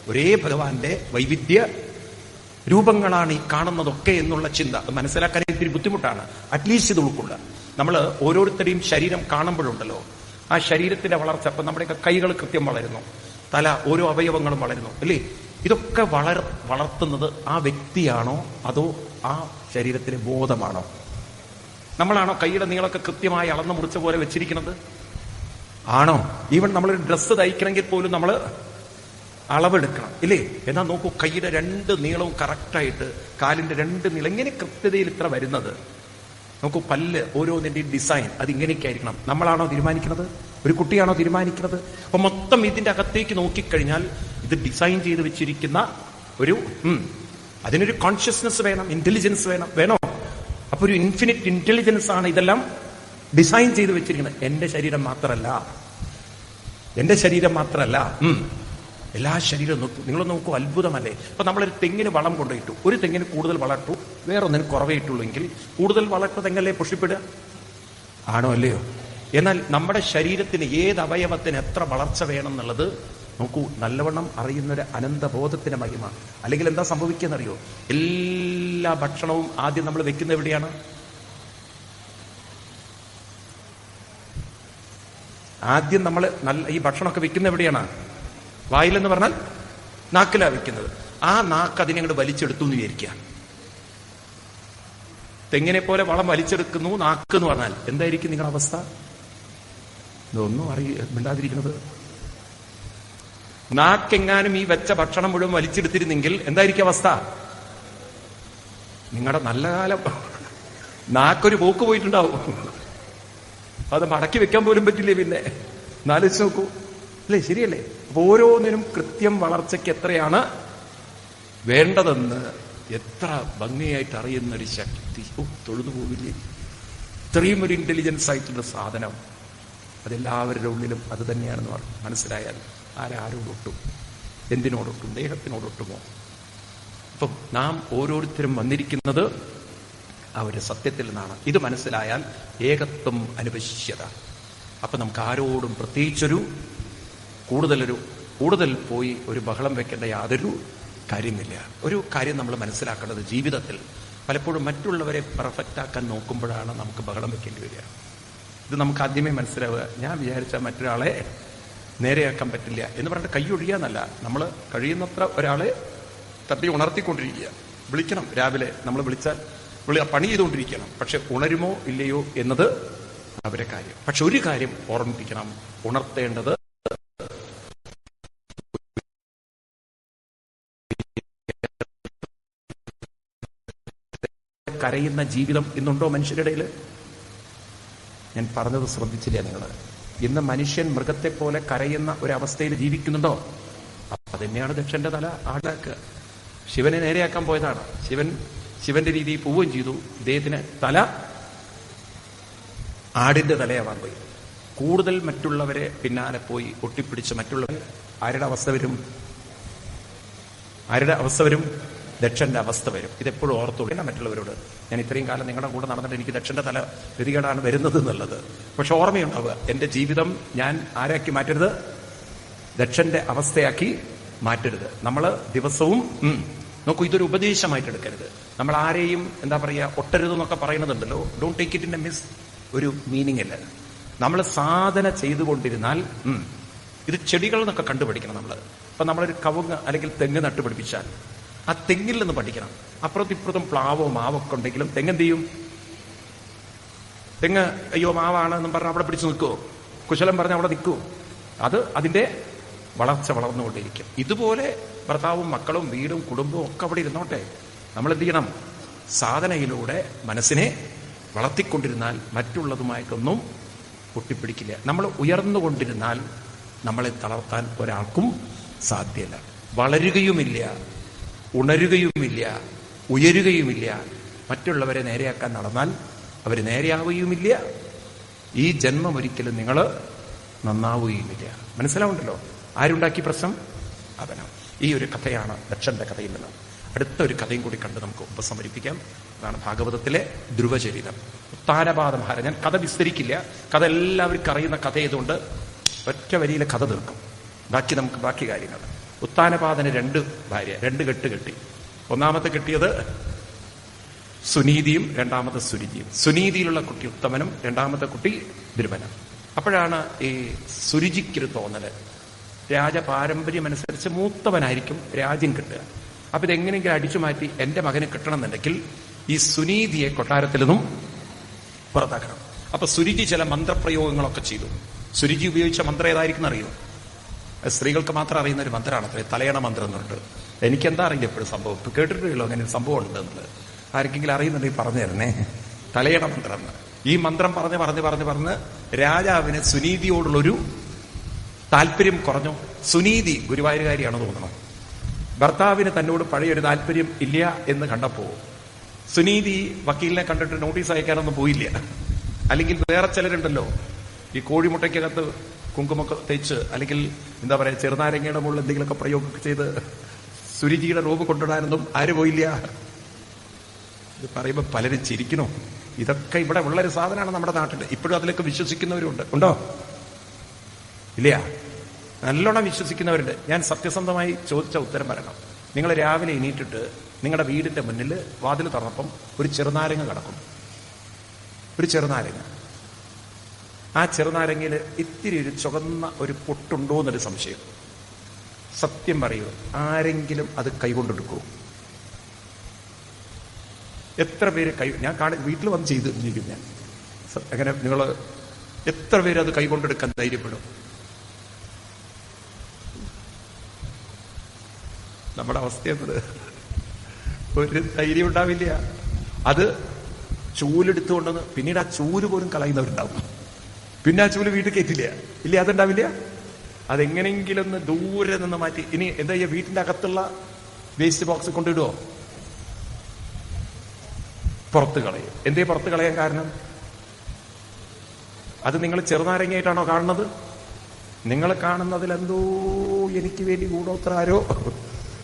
ഒരേ ഭഗവാന്റെ വൈവിധ്യ രൂപങ്ങളാണ് ഈ കാണുന്നതൊക്കെ എന്നുള്ള ചിന്ത മനസ്സിലാക്കാൻ ഇത്തിരി ബുദ്ധിമുട്ടാണ്. അറ്റ്ലീസ്റ്റ് ഇത് ഉൾക്കൊള്ളുക. നമ്മൾ ഓരോരുത്തരെയും ശരീരം കാണുമ്പോഴുണ്ടല്ലോ, ആ ശരീരത്തിന്റെ വളർച്ച, അപ്പൊ നമ്മുടെയൊക്കെ കൈകൾ കൃത്യം വളരുന്നു, തല, ഓരോ അവയവങ്ങളും വളരുന്നു, അല്ലേ? ഇതൊക്കെ വളർത്തുന്നത് ആ വ്യക്തിയാണോ അതോ ആ ശരീരത്തിലെ ബോധമാണോ? നമ്മളാണോ കൈയുടെ നീളമൊക്കെ കൃത്യമായി അളന്ന് മുറിച്ച പോലെ വെച്ചിരിക്കുന്നത്? ആണോ? ഈവൻ നമ്മളൊരു ഡ്രസ്സ് തയ്ക്കണമെങ്കിൽ പോലും നമ്മൾ അളവെടുക്കണം, ഇല്ലേ? എന്നാൽ നോക്കൂ, കൈയുടെ 2 നീളവും കറക്റ്റായിട്ട്, കാലിന്റെ 2 നീളം എങ്ങനെ കൃത്യതയിൽ ഇത്ര വരുന്നത്? നോക്കൂ, പല്ല് ഓരോന്നിന്റെയും ഡിസൈൻ അതിങ്ങനെയൊക്കെ ആയിരിക്കണം. നമ്മളാണോ തീരുമാനിക്കുന്നത്? ഒരു കുട്ടിയാണോ തീരുമാനിക്കുന്നത്? അപ്പൊ മൊത്തം ഇതിന്റെ അകത്തേക്ക് നോക്കിക്കഴിഞ്ഞാൽ ഇത് ഡിസൈൻ ചെയ്ത് വെച്ചിരിക്കുന്ന ഒരു അതിനൊരു കോൺഷ്യസ്നെസ് വേണം, ഇന്റലിജൻസ് വേണോ? അപ്പൊ ഒരു ഇൻഫിനിറ്റ് ഇന്റലിജൻസ് ആണ് ഇതെല്ലാം ഡിസൈൻ ചെയ്ത് വെച്ചിരിക്കുന്നത്. എന്റെ ശരീരം മാത്രമല്ല എല്ലാ ശരീരവും നോക്കൂ. നിങ്ങൾ നോക്കൂ, അത്ഭുതമല്ലേ? അപ്പൊ നമ്മളൊരു തെങ്ങിന് വളം കൊണ്ടുപോയിട്ടു, ഒരു തെങ്ങിന് കൂടുതൽ വളർത്തു, വേറൊന്നിന് കുറവേ ഇട്ടുള്ളൂവെങ്കിൽ കൂടുതൽ വളർത്ത തെങ്ങല്ലേ പുഷ്ടിപ്പെടുക? ആണോ അല്ലയോ? എന്നാൽ നമ്മുടെ ശരീരത്തിന് ഏത് അവയവത്തിന് എത്ര വളർച്ച വേണം എന്നുള്ളത് നോക്കൂ, നല്ലവണ്ണം അറിയുന്നൊരു അനന്തബോധത്തിന്റെ മഹിമ. അല്ലെങ്കിൽ എന്താ സംഭവിക്കുന്നറിയോ? എല്ലാ ഭക്ഷണവും ആദ്യം നമ്മൾ വെക്കുന്ന എവിടെയാണ്? ആദ്യം നമ്മൾ ഈ ഭക്ഷണമൊക്കെ വെക്കുന്ന എവിടെയാണ്? വായിലെന്ന് പറഞ്ഞാൽ നാക്കിലാ വെക്കുന്നത്. ആ നാക്ക് അതിനങ്ങോട്ട് വലിച്ചെടുത്തു എന്ന് വിചാരിക്കുക. തെങ്ങിനെ പോലെ വളം വലിച്ചെടുക്കുന്നു നാക്ക് എന്ന് പറഞ്ഞാൽ എന്തായിരിക്കും നിങ്ങളുടെ അവസ്ഥ? ഇതൊന്നും മിണ്ടാതിരിക്കുന്നത്. നാക്കെങ്ങാനും ഈ വെച്ച ഭക്ഷണം മുഴുവൻ വലിച്ചെടുത്തിരുന്നെങ്കിൽ എന്തായിരിക്കും അവസ്ഥ? നിങ്ങളുടെ നല്ല കാലം നാക്കൊരു പോക്ക് പോയിട്ടുണ്ടാവും. അത് മടക്കി വെക്കാൻ പോലും പറ്റില്ലേ. പിന്നെ നാലിച്ച് നോക്കൂ, അല്ലേ? ശരിയല്ലേ? അപ്പൊ ഓരോന്നിനും കൃത്യം വളർച്ചയ്ക്ക് എത്രയാണ് വേണ്ടതെന്ന് എത്ര ഭംഗിയായിട്ട് അറിയുന്ന ഒരു ശക്തി, തൊഴുതു പോവില്ലേ? ഇത്രയും ഒരു ഇന്റലിജൻസ് ആയിട്ടുള്ള സാധനം അതെല്ലാവരുടെ ഉള്ളിലും അത് തന്നെയാണെന്ന് മനസ്സിലായാൽ ആരോടൊട്ടും, എന്തിനോടൊട്ടും? ദേഹത്തിനോടൊട്ടുമോ? അപ്പം നാം ഓരോരുത്തരും വന്നിരിക്കുന്നത് ആ ഒരു സത്യത്തിൽ നിന്നാണ്. ഇത് മനസ്സിലായാൽ ഏകത്വം അനുപശ്യത. അപ്പൊ നമുക്ക് ആരോടും പ്രത്യേകിച്ചൊരു കൂടുതൽ പോയി ഒരു ബഹളം വെക്കേണ്ട യാതൊരു കാര്യമില്ല. ഒരു കാര്യം നമ്മൾ മനസ്സിലാക്കേണ്ടത്, ജീവിതത്തിൽ പലപ്പോഴും മറ്റുള്ളവരെ പെർഫെക്റ്റ് ആക്കാൻ നോക്കുമ്പോഴാണ് നമുക്ക് ബഹളം വെക്കേണ്ടി വരിക. ഇത് നമുക്ക് ആദ്യമേ മനസ്സിലാവുക. ഞാൻ വിചാരിച്ച മറ്റൊരാളെ നേരെയാക്കാൻ പറ്റില്ല എന്ന് പറഞ്ഞിട്ട് കൈ ഒഴിയാന്നല്ല, നമ്മൾ കഴിയുന്നത്ര ഒരാളെ തട്ടി ഉണർത്തിക്കൊണ്ടിരിക്കുക. വിളിക്കണം, രാവിലെ നമ്മൾ വിളിച്ചാൽ പണി ചെയ്തുകൊണ്ടിരിക്കണം. പക്ഷെ ഉണരുമോ ഇല്ലയോ എന്നത് അവരെ കാര്യം. പക്ഷെ ഒരു കാര്യം ഓർമ്മിപ്പിക്കണം, ഉണർത്തേണ്ടത് കരയുന്ന ജീവിതം ഇന്നുണ്ടോ മനുഷ്യരുടെ ഇടയിൽ? ഞാൻ പറഞ്ഞത് ശ്രദ്ധിച്ചില്ല നിങ്ങൾ? ഇന്ന് മനുഷ്യൻ മൃഗത്തെ പോലെ കരയുന്ന ഒരവസ്ഥയിൽ ജീവിക്കുന്നുണ്ടോ? അതന്നെയാണ് ദക്ഷന്റെ തല ആടാക്കുക. ശിവനെ നേരെയാക്കാൻ പോയതാണ്. ശിവന്റെ രീതിയിൽ പോവുകയും ചെയ്തു. ഇദ്ദേഹത്തിന് തല ആടിന്റെ തലയാവാൻ പോയി. കൂടുതൽ മറ്റുള്ളവരെ പിന്നാലെ പോയി ഒട്ടിപ്പിടിച്ച് മറ്റുള്ളവർ ആരുടെ അവസ്ഥ വരും? ദക്ഷന്റെ അവസ്ഥ വരും. ഇതെപ്പോഴും ഓർത്തോളൂ മറ്റുള്ളവരോട്. ഞാൻ ഇത്രയും കാലം നിങ്ങളുടെ കൂടെ നടന്നിട്ട് എനിക്ക് ദക്ഷന്റെ തല ഗതികേടാണ് വരുന്നത് എന്നുള്ളത്. പക്ഷെ ഓർമ്മയുണ്ടാവുക, എന്റെ ജീവിതം ഞാൻ ആരാക്കി മാറ്റരുത്? ദക്ഷന്റെ അവസ്ഥയാക്കി മാറ്റരുത്. നമ്മൾ ദിവസവും നോക്കൂ, ഇതൊരു ഉപദേശമായിട്ട് എടുക്കരുത്. നമ്മൾ ആരെയും എന്താ പറയുക, ഒട്ടരുതെന്നൊക്കെ പറയുന്നതുണ്ടല്ലോ. Don't take it in amiss ഒരു മീനിങ് അല്ല. നമ്മൾ സാധന ചെയ്തുകൊണ്ടിരുന്നാൽ ഇത് ചെടികൾ എന്നൊക്കെ കണ്ടുപിടിക്കണം നമ്മൾ. ഇപ്പൊ നമ്മളൊരു കവുങ്ങ് അല്ലെങ്കിൽ തെങ്ങ് നട്ടുപിടിപ്പിച്ചാൽ ആ തെങ്ങിൽ നിന്ന് പഠിക്കണം. അപ്പുറത്തും ഇപ്പുറത്തും പ്ലാവോ മാവൊക്കെ ഉണ്ടെങ്കിലും തെങ്ങെന്ത് ചെയ്യും? തെങ്ങ് അയ്യോ മാവാണെന്നും പറഞ്ഞാൽ അവിടെ പിടിച്ചു നിൽക്കുവോ? കുശലം പറഞ്ഞ് അവിടെ നിൽക്കുവോ? അതിന്റെ വളർച്ച വളർന്നുകൊണ്ടിരിക്കും. ഇതുപോലെ ഭർത്താവും മക്കളും വീടും കുടുംബവും ഒക്കെ അവിടെ ഇരുന്നോട്ടെ. നമ്മൾ എന്ത് ചെയ്യണം? സാധനയിലൂടെ മനസ്സിനെ വളർത്തിക്കൊണ്ടിരുന്നാൽ മറ്റുള്ളതുമായിട്ടൊന്നും പൊട്ടിപ്പിടിക്കില്ല. നമ്മൾ ഉയർന്നുകൊണ്ടിരുന്നാൽ നമ്മളെ തളർത്താൻ ഒരാൾക്കും സാധ്യമല്ല. വളരുകയുമില്ല, ഉണരുകയുമില്ല, ഉയരുകയുമില്ല. മറ്റുള്ളവരെ നേരെയാക്കാൻ നടന്നാൽ അവർ നേരെയാവുകയുമില്ല. ഈ ജന്മം ഒരിക്കലും നിങ്ങൾ നന്നാവുകയുമില്ല. മനസ്സിലാവുണ്ടല്ലോ? ആരുണ്ടാക്കി പ്രശ്നം? അവനാണ്. ഈ ഒരു കഥയാണ് ദക്ഷന്റെ കഥയിൽ നിന്ന്. അടുത്ത ഒരു കഥയും കൂടി കണ്ട് നമുക്ക് ഉപസമരിപ്പിക്കാം. അതാണ് ഭാഗവതത്തിലെ ധ്രുവചരിതം. ഉത്താനപാദ മഹാരാജൻ. ഞാൻ കഥ വിസ്തരിക്കില്ല. കഥ എല്ലാവർക്കും അറിയുന്ന കഥയായതുകൊണ്ട് ഒറ്റ വരിയിലെ കഥ തീർക്കും. ബാക്കി കാര്യങ്ങൾ. ഉത്താനപാദന് 2 ഭാര്യ, 2 കെട്ട് കെട്ടി. ഒന്നാമത്തെ കെട്ടിയത് സുനീതിയും രണ്ടാമത്തെ സുരുചിയും. സുനീതിയിലുള്ള കുട്ടി ഉത്തമനും രണ്ടാമത്തെ കുട്ടി ധ്രുവനും. അപ്പോഴാണ് ഈ സുരുചിക്കൊരു തോന്നല്, രാജപാരമ്പര്യമനുസരിച്ച് മൂത്തവനായിരിക്കും രാജ്യം കിട്ടുക. അപ്പൊ ഇതെങ്ങനെയെങ്കിലും അടിച്ചു മാറ്റി എന്റെ മകന് കിട്ടണമെന്നുണ്ടെങ്കിൽ ഈ സുനീതിയെ കൊട്ടാരത്തിൽ നിന്നും പുറത്താക്കണം. അപ്പൊ സുരുചി ചില മന്ത്രപ്രയോഗങ്ങളൊക്കെ ചെയ്തു. സുരുചി ഉപയോഗിച്ച മന്ത്രം ഏതായിരിക്കും അറിയോ? സ്ത്രീകൾക്ക് മാത്രം അറിയുന്ന ഒരു മന്ത്രമാണ് അത്രേ, തലയണ മന്ത്രം എന്നുണ്ട്. എനിക്കെന്താ അറിയില്ല എപ്പോഴും സംഭവം. ഇപ്പൊ കേട്ടിട്ടില്ലല്ലോ അങ്ങനെ ഒരു സംഭവം ഉണ്ട് എന്നുള്ളത്. ആർക്കെങ്കിലും അറിയുന്നുണ്ടെങ്കിൽ പറഞ്ഞു തരണേ. തലയണ മന്ത്രം. ഈ മന്ത്രം പറഞ്ഞ് രാജാവിന് സുനീതിയോടുള്ളൊരു താല്പര്യം കുറഞ്ഞു. സുനീതി ഗുരുവായൂരുകാരിയാണെന്ന് തോന്നണം. ഭർത്താവിന് തന്നോട് പഴയൊരു താല്പര്യം ഇല്ല എന്ന് കണ്ടപ്പോ സുനീതി വക്കീലിനെ കണ്ടിട്ട് നോട്ടീസ് അയക്കാനൊന്നും പോയില്ല. അല്ലെങ്കിൽ വേറെ ചിലരുണ്ടല്ലോ, ഈ കോഴിമുട്ടയ്ക്കകത്ത് കുങ്കുമൊക്കെ തേച്ച് അല്ലെങ്കിൽ എന്താ പറയാ ചെറുനാരങ്ങയുടെ മുകളിൽ എന്തെങ്കിലുമൊക്കെ പ്രയോഗമൊക്കെ ചെയ്ത് സുരുചിയുടെ റൂപ് കൊണ്ടുവിടാനൊന്നും ആര് പോയില്ല. ഇത് പറയുമ്പോൾ പലരും ചിരിക്കണോ? ഇതൊക്കെ ഇവിടെ ഉള്ളൊരു സാധനമാണ് നമ്മുടെ നാട്ടിൽ. ഇപ്പോഴും അതിലൊക്കെ വിശ്വസിക്കുന്നവരുണ്ട്. ഉണ്ടോ? ഇല്ല. നല്ലോണം വിശ്വസിക്കുന്നവരുണ്ട്. ഞാൻ സത്യസന്ധമായി ചോദിച്ച ഉത്തരം പറയണം. നിങ്ങൾ രാവിലെ എണീറ്റിട്ട് നിങ്ങളുടെ വീടിന്റെ മുന്നിൽ വാതിൽ തുറന്നപ്പം ഒരു ചെറുനാരങ്ങ കിടക്കും. ഒരു ചെറുനാരങ്ങ. ആ ചെറുനാരങ്ങയിൽ ഇത്തിരി ഒരു ചുവന്ന ഒരു പൊട്ടുണ്ടോ എന്നൊരു സംശയം. സത്യം പറയൂ, ആരെങ്കിലും അത് കൈകൊണ്ടെടുക്കൂ? എത്ര പേര് ഞാൻ വീട്ടിൽ വന്ന് ചെയ്തിരിക്കും ഞാൻ. അങ്ങനെ നിങ്ങൾ എത്ര പേര് അത് കൈകൊണ്ടെടുക്കാൻ ധൈര്യപ്പെടും? നമ്മുടെ അവസ്ഥ എന്നത് ഒരു ധൈര്യം ഉണ്ടാവില്ല. അത് ചൂലെടുത്തുകൊണ്ടെന്ന് പിന്നീട് ആ ചൂല് പോലും കളയുന്നവരുണ്ടാവും. പിന്നെ ആ ചൂല് വീട്ടിൽ കയറ്റില്ല. ഇല്ല, അതുണ്ടാവില്ല. അതെങ്ങനെങ്കിലും ഒന്ന് ദൂരെ നിന്ന് മാറ്റി. ഇനി എന്താ ചെയ്യുക? വീട്ടിന്റെ അകത്തുള്ള വേസ്റ്റ് ബോക്സ് കൊണ്ടിടുവോ? പുറത്ത് കളയും. എന്തേ പുറത്ത് കളയാൻ കാരണം? അത് നിങ്ങൾ ചെറുനാരങ്ങയായിട്ടാണോ കാണുന്നത്? നിങ്ങൾ കാണുന്നതിലെന്തോ എനിക്ക് വേണ്ടി കൂടോത്രാരോ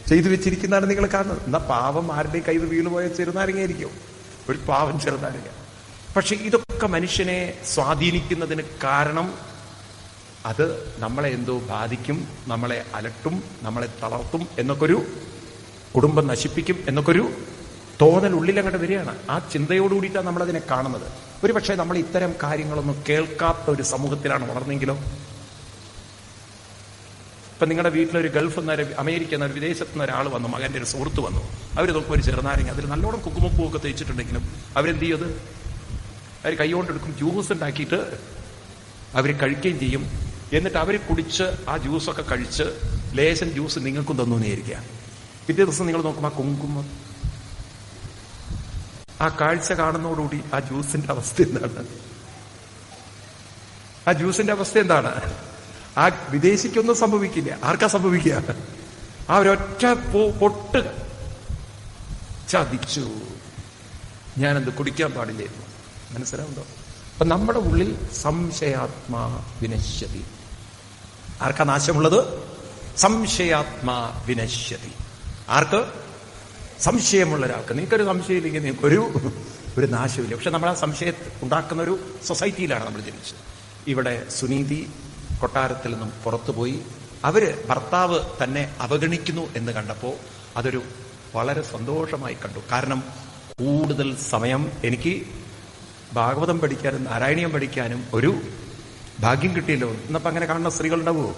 ചെയ്തു വെച്ചിരിക്കുന്നതാണ് നിങ്ങൾ കാണുന്നത്. എന്നാ പാവം ആരുടെയും കയ്യിൽ വീണുപോയ ചെറുനാരങ്ങയായിരിക്കും, ഒരു പാവം ചെറുനാരങ്ങ. പക്ഷെ ഇതൊക്കെ മനുഷ്യനെ സ്വാധീനിക്കുന്നതിന് കാരണം അത് നമ്മളെ എന്തോ ബാധിക്കും, നമ്മളെ അലട്ടും, നമ്മളെ തളർത്തും എന്നൊക്കെ ഒരു, കുടുംബം നശിപ്പിക്കും എന്നൊക്കെ ഒരു തോന്നൽ ഉള്ളിലങ്ങോട്ട് വരികയാണ്. ആ ചിന്തയോടുകൂടിയിട്ടാണ് നമ്മളതിനെ കാണുന്നത്. ഒരു പക്ഷേ നമ്മൾ ഇത്തരം കാര്യങ്ങളൊന്നും കേൾക്കാത്ത ഒരു സമൂഹത്തിലാണ് വളർന്നെങ്കിലോ. ഇപ്പൊ നിങ്ങളുടെ വീട്ടിലൊരു ഗൾഫ് എന്നൊരു അമേരിക്ക എന്നൊരു വിദേശത്ത് നിന്ന് ഒരാൾ വന്നു, മകന്റെ ഒരു സുഹൃത്ത് വന്നു. അവർ നോക്കും ഒരു ചെറുനാരങ്ങ, അതിൽ നല്ലോണം കുക്കുമപ്പൂ ഒക്കെ തേച്ചിട്ടുണ്ടെങ്കിലും അവരെന്ത് ചെയ്യത്? അവർ കൈകൊണ്ടെടുക്കും, ജ്യൂസ് ഉണ്ടാക്കിയിട്ട് അവർ കഴിക്കുകയും ചെയ്യും. എന്നിട്ട് അവർ കുടിച്ച് ആ ജ്യൂസൊക്കെ കഴിച്ച് ലേശം ജ്യൂസ് നിങ്ങൾക്കും തന്നു നേരിക്കുക. പിറ്റേ ദിവസം നിങ്ങൾ നോക്കും ആ കുങ്കുമം, ആ കാഴ്ച കാണുന്നതോടുകൂടി ആ ജ്യൂസിന്റെ അവസ്ഥ എന്താണ്? ആ ജ്യൂസിന്റെ അവസ്ഥ എന്താണ്? ആ വിദേശിക്കൊന്നും സംഭവിക്കില്ല. ആർക്കാ സംഭവിക്കുക? ആ ഒരൊറ്റ പൊട്ട് ചതിച്ചു, ഞാനെന്ത് കുടിക്കാൻ പാടില്ലായിരുന്നു. മനസ്സിലാവുണ്ടോ? അപ്പൊ നമ്മുടെ ഉള്ളിൽ സംശയാത്മാ വിനശ്യതി. ആർക്കാ നാശമുള്ളത്? സംശയാത്മാ വിനശ്യതി. ആർക്ക്? സംശയമുള്ള ഒരാൾക്ക്. നിങ്ങൾക്കൊരു സംശയമില്ലെങ്കിൽ നിങ്ങൾക്കൊരു നാശമില്ല. പക്ഷെ നമ്മൾ ആ സംശയം ഉണ്ടാക്കുന്ന ഒരു സൊസൈറ്റിയിലാണ് നമ്മൾ ജനിച്ചത്. ഇവിടെ സുനീതി കൊട്ടാരത്തിൽ നിന്നും പുറത്തുപോയി. അവര് ഭർത്താവ് തന്നെ അവഗണിക്കുന്നു എന്ന് കണ്ടപ്പോൾ അതൊരു വളരെ സന്തോഷമായി കണ്ടു. കാരണം കൂടുതൽ സമയം എനിക്ക് ഭാഗവതം പഠിക്കാനും നാരായണീയം പഠിക്കാനും ഒരു ഭാഗ്യം കിട്ടിയല്ലോ. ഇന്നപ്പോ അങ്ങനെ കാണുന്ന സ്ത്രീകൾ ഉണ്ടാവുമോ?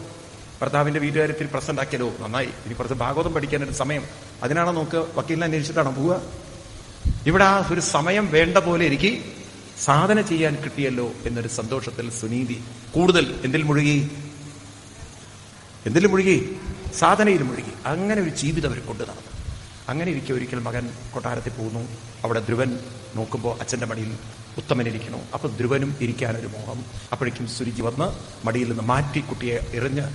ഭർത്താവിന്റെ വീട്ടുകാര്യത്തിൽ പ്രസന്റ് ആക്കിയല്ലോ, നന്നായി, ഇനി കുറച്ച് ഭാഗവതം പഠിക്കാനൊരു സമയം. അതിനാണോ നോക്ക് വക്കീലിനെ അന്വേഷിച്ചിട്ടാണോ പോവുക? ഇവിടെ ആ ഒരു സമയം വേണ്ട പോലെ എനിക്ക് സാധന ചെയ്യാൻ കിട്ടിയല്ലോ എന്നൊരു സന്തോഷത്തിൽ സുനീതി കൂടുതൽ എന്തിൽ മുഴുകി? സാധനയിൽ മുഴുകി. അങ്ങനെ ഒരു ജീവിതം അവർ കൊണ്ടു നടന്നു. അങ്ങനെ ഇരിക്കെ ഒരിക്കൽ മകൻ കൊട്ടാരത്തിൽ പോകുന്നു. അവിടെ ധ്രുവൻ നോക്കുമ്പോൾ അച്ഛന്റെ മടിയിൽ ഉത്തമനിരിക്കണു. അപ്പൊ ധ്രുവനും ഇരിക്കാനൊരു മോഹം. അപ്പോഴേക്കും സുരുചി വന്ന് മടിയിൽ നിന്ന് മാറ്റി കുട്ടിയെ എറിഞ്ഞ്,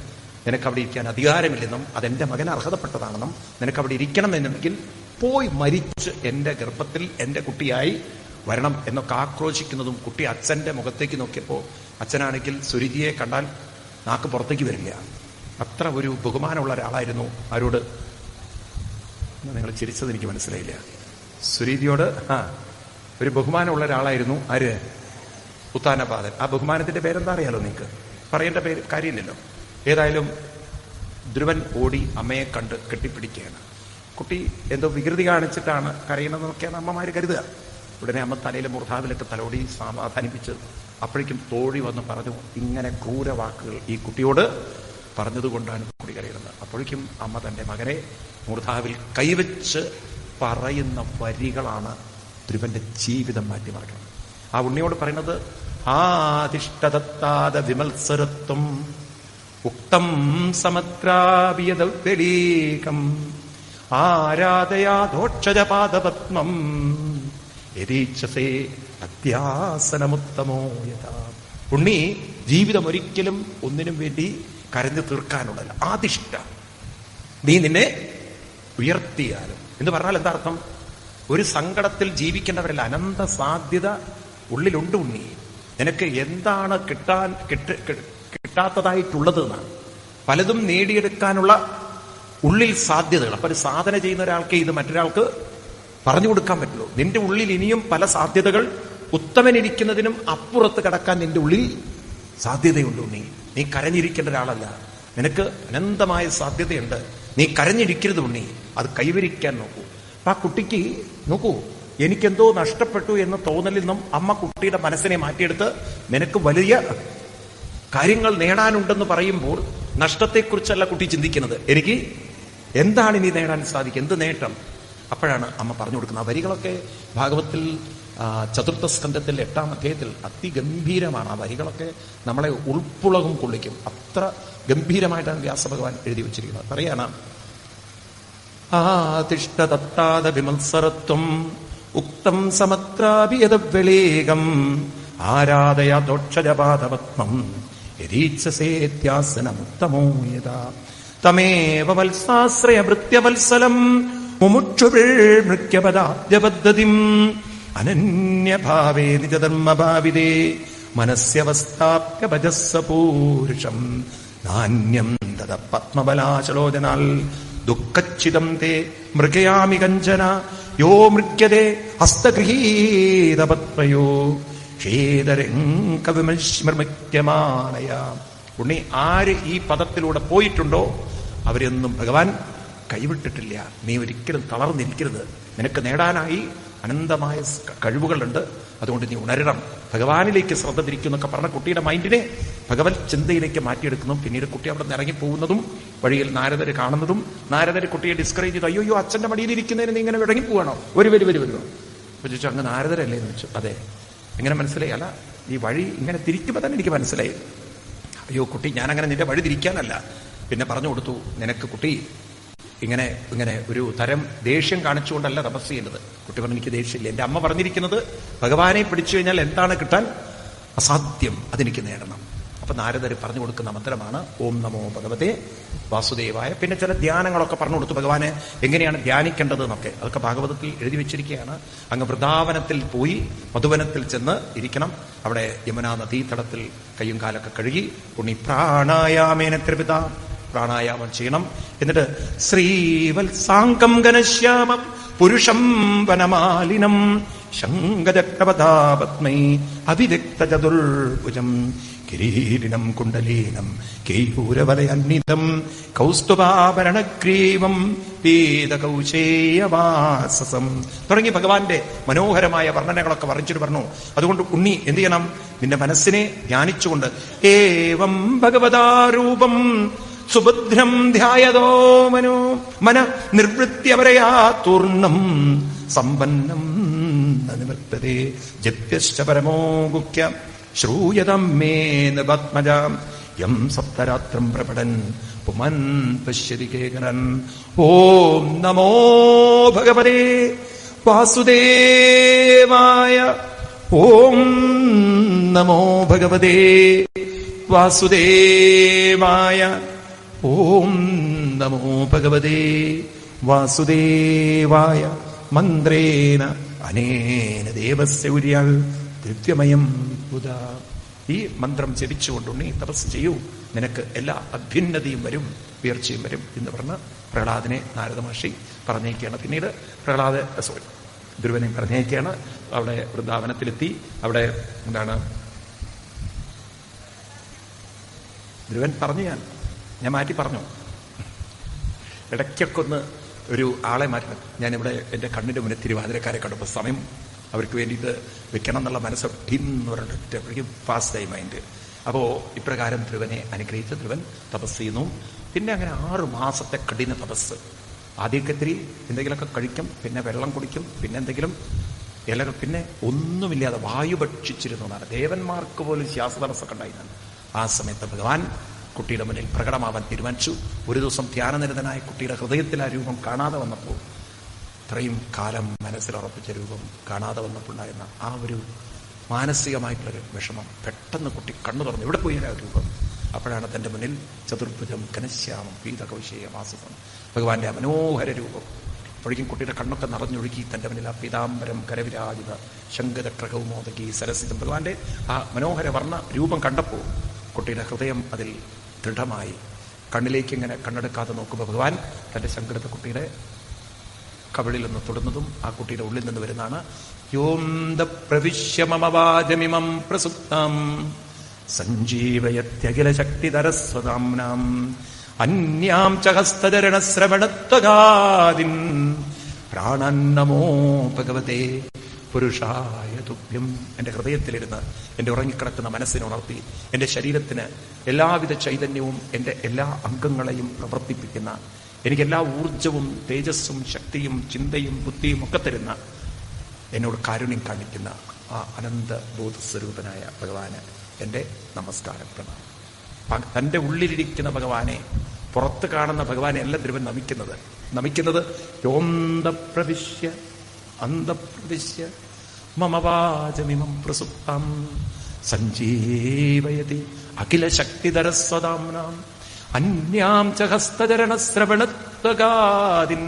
നിനക്കവിടെ ഇരിക്കാൻ അധികാരമില്ലെന്നും അതെന്റെ മകൻ അർഹതപ്പെട്ടതാണെന്നും നിനക്കവിടെ ഇരിക്കണം എന്നുണ്ടെങ്കിൽ പോയി മരിച്ച് എന്റെ ഗർഭത്തിൽ എന്റെ കുട്ടിയായി വരണം എന്നൊക്കെ ആക്രോശിക്കുന്നതും കുട്ടി അച്ഛന്റെ മുഖത്തേക്ക് നോക്കിയപ്പോൾ അച്ഛനാണെങ്കിൽ സുരുചിയെ കണ്ടാൽ നാക്ക് പുറത്തേക്ക് വരില്ല. അത്ര ഒരു ബഹുമാനമുള്ള ഒരാളായിരുന്നു. ആരോട്? നിങ്ങൾ ചിരിച്ചത് എനിക്ക് മനസ്സിലായില്ല. സുരീതിയോട് ഒരു ബഹുമാനമുള്ള ഒരാളായിരുന്നു. ആര്? ഉത്താനപാദൻ. ആ ബഹുമാനത്തിന്റെ പേരെന്താ അറിയാലോ നിങ്ങൾക്ക്? പറയേണ്ട പേര് കാര്യമില്ലല്ലോ. ഏതായാലും ധ്രുവൻ ഓടി അമ്മയെ കണ്ട് കെട്ടിപ്പിടിക്കുകയാണ്. കുട്ടി എന്തോ വികൃതി കാണിച്ചിട്ടാണ് കരയണമെന്നൊക്കെയാണ് അമ്മമാര് കരുതുക. ഉടനെ അമ്മ തലയിലെ മൂർധാവിലൊക്കെ തലോടി സമാധാനിപ്പിച്ച്, അപ്പോഴേക്കും തോഴി വന്ന് പറഞ്ഞു, ഇങ്ങനെ ക്രൂരവാക്കുകൾ ഈ കുട്ടിയോട് പറഞ്ഞതുകൊണ്ടാണ് കുട്ടി കരയുന്നത്. അപ്പോഴേക്കും അമ്മ തന്റെ മകനെ മൂർധാവിൽ കൈവച്ച് പറയുന്ന വരികളാണ് ധ്രുവന്റെ ജീവിതം മാറ്റിമറിക്കുന്നത്. ആ ഉണ്ണിയോട് പറയുന്നത്, ആതിഷ്ഠദത്താദ വിമത്സരത്വം ഉക്തം സമത്രാഭിയതീകം ആരാധയാധോക്ഷജപാദപത്മം യതീച്ഛസേ അത്യാസനമുത്തമോ യഥാ. ഉണ്ണി, ജീവിതം ഒരിക്കലും ഒന്നിനും വേണ്ടി കരഞ്ഞു തീർക്കാനുള്ളതല്ല. ആദിഷ്ട, നീ നിന്നെ ഉയർത്തിയാലും എന്ന് പറഞ്ഞാൽ എന്താ അർത്ഥം? ഒരു സങ്കടത്തിൽ ജീവിക്കേണ്ടവരല്ല. അനന്ത സാധ്യത ഉള്ളിലുണ്ട് ഉണ്ണി. നിനക്ക് എന്താണ് കിട്ടാത്തതായിട്ടുള്ളത് എന്നാണ്. പലതും നേടിയെടുക്കാനുള്ള ഉള്ളിൽ സാധ്യതകൾ. അപ്പൊ ഒരു സാധന ചെയ്യുന്ന ഒരാൾക്ക് ഇത് മറ്റൊരാൾക്ക് പറഞ്ഞു കൊടുക്കാൻ പറ്റുള്ളൂ. നിന്റെ ഉള്ളിൽ ഇനിയും പല സാധ്യതകൾ, ഉത്തമനിരിക്കുന്നതിനും അപ്പുറത്ത് കടക്കാൻ നിന്റെ ഉള്ളിൽ സാധ്യതയുണ്ട് ഉണ്ണി. നീ കരഞ്ഞിരിക്കേണ്ട ഒരാളല്ല. നിനക്ക് അനന്തമായ സാധ്യതയുണ്ട്. നീ കരഞ്ഞിരിക്കരുത് ഉണ്ണി, അത് കൈവരിക്കാൻ നോക്കൂ. അപ്പൊ ആ കുട്ടിക്ക് നോക്കൂ, എനിക്കെന്തോ നഷ്ടപ്പെട്ടു എന്ന തോന്നലിൽ നിന്നും അമ്മ കുട്ടിയുടെ മനസ്സിനെ മാറ്റിയെടുത്ത് നിനക്ക് വലിയ കാര്യങ്ങൾ നേടാനുണ്ടെന്ന് പറയുമ്പോൾ നഷ്ടത്തെക്കുറിച്ചല്ല കുട്ടി ചിന്തിക്കുന്നത്. എനിക്ക് എന്താണ് ഇനി നേടാൻ സാധിക്കുക, എന്ത് നേട്ടം? അപ്പോഴാണ് അമ്മ പറഞ്ഞു കൊടുക്കുന്നത്. ആ വരികളൊക്കെ ഭാഗവത്തിൽ ചതുർത്ഥ സ്കന്ധത്തിൽ 8-ാം അധ്യായത്തിൽ അതിഗംഭീരമാണ്. ആ വരികളൊക്കെ നമ്മളെ ഉൾപ്പുളകും കൊള്ളിക്കും. അത്ര ഗംഭീരമായിട്ടാണ് വ്യാസഭഗവാൻ എഴുതി വച്ചിരിക്കുന്നത്. പറയാണ്, ആതിഷ്ഠദത്താദ വിമത്സരത്വം ഉക്തം സമത്രാഭിയതവ്യളേകം ആരാധയാദോക്ഷജപാദപത്മം യതീച്ഛസേത്യാസനമുത്തമോ യഥാ തമേവ വത്സാശ്രയ ഭൃത്യവത്സലം മുമുക്ഷുഭിർമൃക്യപദാദ്യപദ്ധതിം അനന്യഭാവേ നിജധർമ്മഭാവിതേ മനസ്യവസ്ഥാപ്യ ഭജസ്സ പൂരുഷം നാന്യം തത പത്മബലാചലോചനാൽ ദുഃഖച്ഛിതം തേ മൃഗയാമി കഞ്ചന യോ മൃഗ്യതേ ഹസ്തഗൃഹീതപത്മയോ ക്ഷേതരംഗവിമൃത്യമാനയ. ഉണ്ണി, ആര് ഈ പദത്തിലൂടെ പോയിട്ടുണ്ടോ അവരെയൊന്നും ഭഗവാൻ കൈവിട്ടിട്ടില്ല. നീ ഒരിക്കലും തളർന്നിരിക്കരുത്. നിനക്ക് നേടാനായി അനന്തമായ കഴിവുകളുണ്ട്. അതുകൊണ്ട് നീ ഉണരണം, ഭഗവാനിലേക്ക് ശ്രദ്ധ തിരിക്കുന്നൊക്കെ പറഞ്ഞ കുട്ടിയുടെ മൈൻഡിനെ ഭഗവത് ചിന്തയിലേക്ക് മാറ്റിയെടുക്കുന്നു. പിന്നീട് കുട്ടി അവിടെ നിന്ന് ഇറങ്ങിപ്പോകുന്നതും വഴിയിൽ നാരദര് കാണുന്നതും നാരദര് കുട്ടിയെ ഡിസ്കറേജ് ചെയ്തു. അയ്യോ അച്ഛന്റെ മടിയിലിരിക്കുന്നതിന് നീ ഇങ്ങനെ ഇറങ്ങിപ്പോവാണോ? വരുവോ അപ്പൊ ചോദിച്ചു, അങ്ങ് നാരദരല്ലേ എന്ന് വെച്ചു. അതെ. എങ്ങനെ മനസ്സിലായി? അല്ല, ഈ വഴി ഇങ്ങനെ തിരിക്കുമ്പോൾ തന്നെ എനിക്ക് മനസ്സിലായി. അയ്യോ കുട്ടി, ഞാനങ്ങനെ നിന്റെ വഴി തിരിക്കാനല്ല. പിന്നെ പറഞ്ഞു കൊടുത്തു, നിനക്ക് കുട്ടി ഇങ്ങനെ ഇങ്ങനെ ഒരു തരം ദേഷ്യം കാണിച്ചുകൊണ്ടല്ല തപസ് ചെയ്യുന്നത്. കുട്ടി പറഞ്ഞു, എനിക്ക് ദേഷ്യമില്ല. എന്റെ അമ്മ പറഞ്ഞിരിക്കുന്നത് ഭഗവാനെ പിടിച്ചു കഴിഞ്ഞാൽ എന്താണ് കിട്ടാൻ അസാധ്യം, അതെനിക്ക് നേടണം. അപ്പൊ നാരദര് പറഞ്ഞു കൊടുക്കുന്ന മന്ത്രമാണ് ഓം നമോ ഭഗവതേ വാസുദേവായ. പിന്നെ ചില ധ്യാനങ്ങളൊക്കെ പറഞ്ഞു കൊടുത്തു, ഭഗവാനെ എങ്ങനെയാണ് ധ്യാനിക്കേണ്ടത് എന്നൊക്കെ. അതൊക്കെ ഭാഗവതത്തിൽ എഴുതി വെച്ചിരിക്കുകയാണ്. അങ്ങ് വൃന്ദാവനത്തിൽ പോയി മധുവനത്തിൽ ചെന്ന് ഇരിക്കണം. അവിടെ യമുനാ നദീതടത്തിൽ കയ്യും കാലൊക്കെ കഴുകി ഉണ്ണി പ്രാണായാമേന ത്രിപിത പ്രാണായാമം ചെയ്യണം. എന്നിട്ട് ശ്രീവത്സാംഗം ഘനശ്യാമം പുരുഷം വനമാലിനം ശങ്കചക്രപഥാപത്മൈ അവിരക്ത ചതുർഭുജം കിരീടിനം കുണ്ടലീനം കേയൂരവലയന്വിതം കൗസ്തുഭാഭരണഗ്രീവം പീതകൗശേയവാസസം തുടങ്ങി ഭഗവാന്റെ മനോഹരമായ വർണ്ണനകളൊക്കെ വർണ്ണിച്ചിട്ട് പറഞ്ഞു. അതുകൊണ്ട് ഉണ്ണി എന്ത് ചെയ്യണം? നിന്റെ മനസ്സിനെ ധ്യാനിച്ചുകൊണ്ട് ഏവം ഭഗവതാരൂപം സുഭദ്രം ധ്യായതോ മനോ മന നിർവൃത്യവരയാ തൂർണം സമ്പന്നം നിവർത്തതേ ജപ്യശ്ച പരമോ ഗുഹ്യ ശ്രൂയതം മേ നിപത്മജാം യം സപ്തരാത്രം പ്രപടൻ പുമൻ പശ്യതി കേകരൻ. ഓം നമോ ഭഗവതേ വാസുദേവായ. ഓം നമോ ഭഗവതേ വാസുദേവായ. ഓം നമോ ഭഗവതേ വാസുദേവായ. മന്ത്രേന അനേന ദേവസ്യ ഉര്യാൽ ദിവ്യമയം ബുധ. ഈ മന്ത്രം ജപിച്ചുകൊണ്ടുണ്ണി തപസ് ചെയ്യൂ, നിനക്ക് എല്ലാ അഭ്യുന്നതിയും വരും, ഉയർച്ചയും വരും എന്ന് പറഞ്ഞ് പ്രഹ്ലാദനെ നാരദ മഹർഷി പറഞ്ഞേക്കാണ്. പിന്നീട് ധ്രുവനെ പറഞ്ഞേക്കാണ്. അവിടെ വൃന്ദാവനത്തിലെത്തി. അവിടെ എന്താണ് ധ്രുവൻ പറഞ്ഞു, ഞാൻ മാറ്റി പറഞ്ഞു. ഇടയ്ക്കൊക്കെ ഒന്ന് ഒരു ആളെ മാറ്റണം. ഞാനിവിടെ എൻ്റെ കണ്ണിൻ്റെ മുന്നിൽ തിരുവാതിരക്കാരെ കണ്ടപ്പോൾ സമയം അവർക്ക് വേണ്ടിയിട്ട് വെക്കണം എന്നുള്ള മനസ്സ് ടീന്ന് പറഞ്ഞിട്ട് ഫാസ്റ്റായി മൈൻഡ്. അപ്പോൾ ഇപ്രകാരം ധ്രുവനെ അനുഗ്രഹിച്ച് ധ്രുവൻ തപസ് ചെയ്യുന്നു. പിന്നെ അങ്ങനെ 6 മാസത്തെ കഠിന തപസ്. ആദ്യമൊക്കെ ഇത്തിരി എന്തെങ്കിലുമൊക്കെ കഴിക്കും, പിന്നെ വെള്ളം കുടിക്കും, പിന്നെ എന്തെങ്കിലും ഇലകൾ, പിന്നെ ഒന്നുമില്ലാതെ വായു ഭക്ഷിച്ചിരുന്നു എന്നാണ്. ദേവന്മാർക്ക് പോലും ശ്വാസതടസ്സമൊക്കെ ഉണ്ടായിരുന്നു. ആ സമയത്ത് ഭഗവാൻ കുട്ടിയുടെ മുന്നിൽ പ്രകടമാവാൻ തീരുമാനിച്ചു. ഒരു ദിവസം ധ്യാനനിരതനായ കുട്ടിയുടെ ഹൃദയത്തിൽ ആ രൂപം കാണാതെ വന്നപ്പോൾ, ഇത്രയും കാലം മനസ്സിലുറപ്പിച്ച രൂപം കാണാതെ വന്നപ്പോഴുണ്ടായിരുന്ന ആ ഒരു മാനസികമായിട്ടുള്ളൊരു വിഷമം, പെട്ടെന്ന് കുട്ടി കണ്ണു തുറന്നു എവിടെ പോയി ആ രൂപം. അപ്പോഴാണ് തന്റെ മുന്നിൽ ചതുർഭുജം ഘനശ്യാമം പീതകൗശേയ വാസസം ഭഗവാന്റെ ആ മനോഹര രൂപം. അപ്പോഴേക്കും കുട്ടിയുടെ കണ്ണൊക്കെ നിറഞ്ഞൊഴുകി തന്റെ മുന്നിൽ ആ പീതാംബരം കരവിരാജിത ശങ്കചക്രകൗമോദകി സരസിതം ഭഗവാന്റെ ആ മനോഹര വർണ്ണ രൂപം കണ്ടപ്പോൾ കുട്ടിയുടെ ഹൃദയം അതിൽ ദൃഢമായി. കണ്ണിലേക്ക് ഇങ്ങനെ കണ്ണെടുക്കാതെ നോക്കുമ്പോൾ ഭഗവാൻ തന്റെ ശങ്കരത്തെ കുട്ടിയുടെ കവിളിൽ നിന്ന് തൊടുന്നതും ആ കുട്ടിയുടെ ഉള്ളിൽ നിന്ന് വരുന്നതാണ്. യോന്ത പ്രവിശ്യ മമ വാചമിമം പ്രസുപ്തം സഞ്ജീവയത്യഖില ശക്തിധരസ്വതാംനാം അന്യാം ച ഹസ്തചരണശ്രവണത്വഗാദിൻ പ്രാണന്നമോ ഭഗവതേ പുരുഷായ തുഭ്യം. എന്റെ ഹൃദയത്തിലിരുന്ന് എന്റെ ഉറങ്ങിക്കിടക്കുന്ന മനസ്സിനെ ഉണർത്തി എന്റെ ശരീരത്തിന് എല്ലാവിധ ചൈതന്യവും എന്റെ എല്ലാ അംഗങ്ങളെയും പ്രവർത്തിപ്പിക്കുന്ന, എനിക്ക് എല്ലാ ഊർജവും തേജസ്സും ശക്തിയും ചിന്തയും ബുദ്ധിയും ഒക്കെ തരുന്ന, എന്നോട് കാരുണ്യം കാണിക്കുന്ന ആ അനന്ത ബോധസ്വരൂപനായ ഭഗവാന് എന്റെ നമസ്കാരം പ്രണാമം. തന്റെ ഉള്ളിലിരിക്കുന്ന ഭഗവാനെ, പുറത്ത് കാണുന്ന ഭഗവാനെ അല്ല ധ്രുവൻ നമിക്കുന്നത് യോന്തപ്രവിശ്യ അന്തപ്രവിശ്യ മമ വാചമിമം പ്രസുപ്തം സഞ്ജീവയതി അഖില ശക്തിധരസ്വതാംനാം അന്യാം ച ഹസ്തചരണശ്രവണത്വഗാദിൻ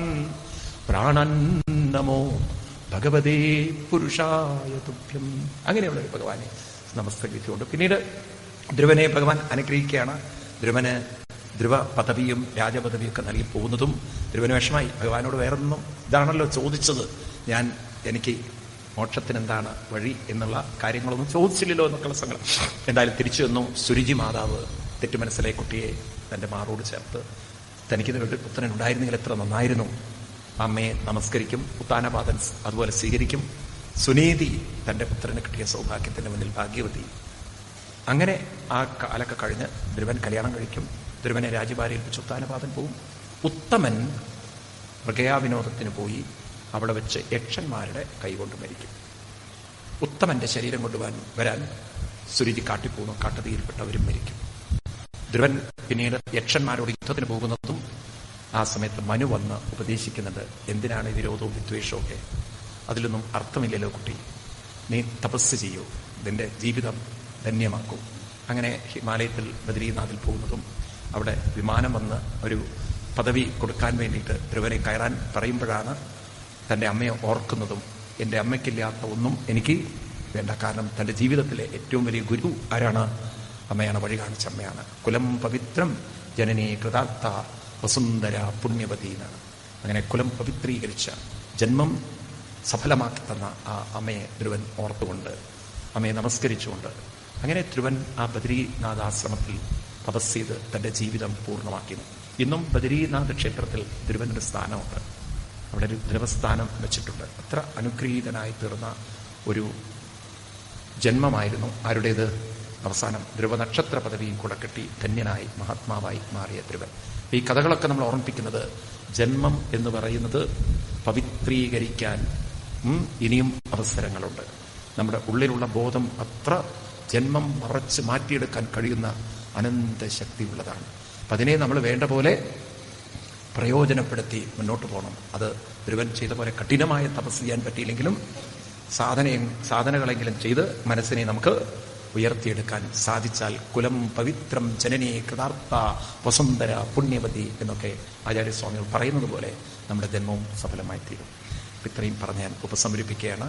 പ്രാണന്നമോ ഭഗവതേ പുരുഷായ തുഭ്യം. അങ്ങനെയുള്ള ഒരു ഭഗവാനെ നമസ്കരിച്ചുകൊണ്ട് പിന്നീട് ധ്രുവനെ ഭഗവാൻ അനുഗ്രഹിക്കുകയാണ്. ധ്രുവന് ധ്രുവ പദവിയും രാജപദവിയും ഒക്കെ നൽകി പോകുന്നതും ധ്രുവന് വിഷമായി. ഭഗവാനോട് വേറൊന്നും ഇതാണല്ലോ ചോദിച്ചത്, എനിക്ക് മോക്ഷത്തിന് എന്താണ് വഴി എന്നുള്ള കാര്യങ്ങളൊന്നും ചോദിച്ചില്ലല്ലോ എന്നൊക്കെയുള്ള സങ്കടം. എന്തായാലും തിരിച്ചു വന്നു. സുരുചി മാതാവ് തെറ്റു മനസ്സിലായ കുട്ടിയെ തൻ്റെ മാറോട് ചേർത്ത് തനിക്കിതൊരു പുത്രൻ ഉണ്ടായിരുന്നെങ്കിൽ എത്ര നന്നായിരുന്നു. അമ്മയെ നമസ്കരിക്കും. ഉത്താനപാദൻ അതുപോലെ സ്വീകരിക്കും. സുനീതി തൻ്റെ പുത്രന് കിട്ടിയ സൗഭാഗ്യത്തിന് മുന്നിൽ ഭാഗ്യവതി. അങ്ങനെ ആ കാലൊക്കെ കഴിഞ്ഞ് ധ്രുവൻ കല്യാണം കഴിക്കും. ധ്രുവനെ രാജ്യഭാര്യ ഏൽപ്പിച്ച് ഉത്താനപാദൻ പോവും. ഉത്തമൻ മൃഗയാവിനോദത്തിന് പോയി അവിടെ വെച്ച് യക്ഷന്മാരുടെ കൈകൊണ്ട് മരിക്കും. ഉത്തമന്റെ ശരീരം വരാൻ സുരുചി കാട്ടിപ്പോകുന്നു. കാട്ടുതീയിൽപ്പെട്ടവരും മരിക്കും. ധ്രുവൻ പിന്നീട് യക്ഷന്മാരോട് യുദ്ധത്തിന് പോകുന്നതും ആ സമയത്ത് മനു വന്ന് ഉപദേശിക്കുന്നുണ്ട്. എന്തിനാണ് വിരോധവും വിദ്വേഷവും ഒക്കെ? അതിലൊന്നും അർത്ഥമില്ലല്ലോ കുട്ടി, നീ തപസ് ചെയ്യൂ, നിന്റെ ജീവിതം ധന്യമാക്കൂ. അങ്ങനെ ഹിമാലയത്തിൽ ബദ്രീനാഥിൽ പോകുന്നതും അവിടെ വിമാനം വന്ന് ഒരു പദവി കൊടുക്കാൻ വേണ്ടിയിട്ട് ധ്രുവനെ കയറാൻ പറയുമ്പോഴാണ് തൻ്റെ അമ്മയെ ഓർക്കുന്നതും എൻ്റെ അമ്മയ്ക്കില്ലാത്ത ഒന്നും എനിക്ക് വേണ്ട. കാരണം തൻ്റെ ജീവിതത്തിലെ ഏറ്റവും വലിയ ഗുരു ആരാണ്? അമ്മയാണ്, വഴി കാണിച്ച അമ്മയാണ്. കുലം പവിത്രം ജനനീ കൃതാർത്ഥ വസുന്ധര പുണ്യവതി എന്നാണ്. അങ്ങനെ കുലം പവിത്രീകരിച്ച ജന്മം സഫലമാക്കി തന്ന ആ അമ്മയെ ധ്രുവൻ ഓർത്തുകൊണ്ട് അമ്മയെ നമസ്കരിച്ചുകൊണ്ട് അങ്ങനെ ധ്രുവൻ ആ ബദ്രീനാഥാശ്രമത്തിൽ തപസ് ചെയ്ത് തൻ്റെ ജീവിതം പൂർണ്ണമാക്കി. ഇന്നും ബദ്രീനാഥ് ക്ഷേത്രത്തിൽ ധ്രുവനൊരു സ്ഥാനമുണ്ട്. അവിടെ ഒരു ധ്രുവസ്ഥാനം വെച്ചിട്ടുണ്ട്. അത്ര അനുഗ്രഹീതനായി തീർന്ന ഒരു ജന്മമായിരുന്നു ആരുടേത്? അവസാനം ധ്രുവനക്ഷത്ര പദവിയും കൂടെ കിട്ടി ധന്യനായി മഹാത്മാവായി മാറിയ ധ്രുവൻ. ഈ കഥകളൊക്കെ നമ്മൾ ഓർമ്മിപ്പിക്കുന്നത് ജന്മം എന്ന് പറയുന്നത് പവിത്രീകരിക്കാൻ ഇനിയും അവസരങ്ങളുണ്ട്. നമ്മുടെ ഉള്ളിലുള്ള ബോധം അത്ര ജന്മം മറച്ച് മാറ്റിയെടുക്കാൻ കഴിയുന്ന അനന്തശക്തി ഉള്ളതാണ്. അപ്പം അതിനെ നമ്മൾ വേണ്ട പോലെ പ്രയോജനപ്പെടുത്തി മുന്നോട്ട് പോകണം. അത് ധ്രുവൻ ചെയ്ത പോലെ കഠിനമായ തപസ് ചെയ്യാൻ പറ്റിയില്ലെങ്കിലും സാധനകളെങ്കിലും ചെയ്ത് മനസ്സിനെ നമുക്ക് ഉയർത്തിയെടുക്കാൻ സാധിച്ചാൽ കുലം പവിത്രം ജനനീ കൃതാർത്ഥ വസുന്ധര പുണ്യവതി എന്നൊക്കെ ആചാര്യസ്വാമികൾ പറയുന്നത് പോലെ നമ്മുടെ ജന്മവും സഫലമായി തീരും. ഇത്രയും പറഞ്ഞ് ഞാൻ ഉപസംഹരിപ്പിക്കുകയാണ്.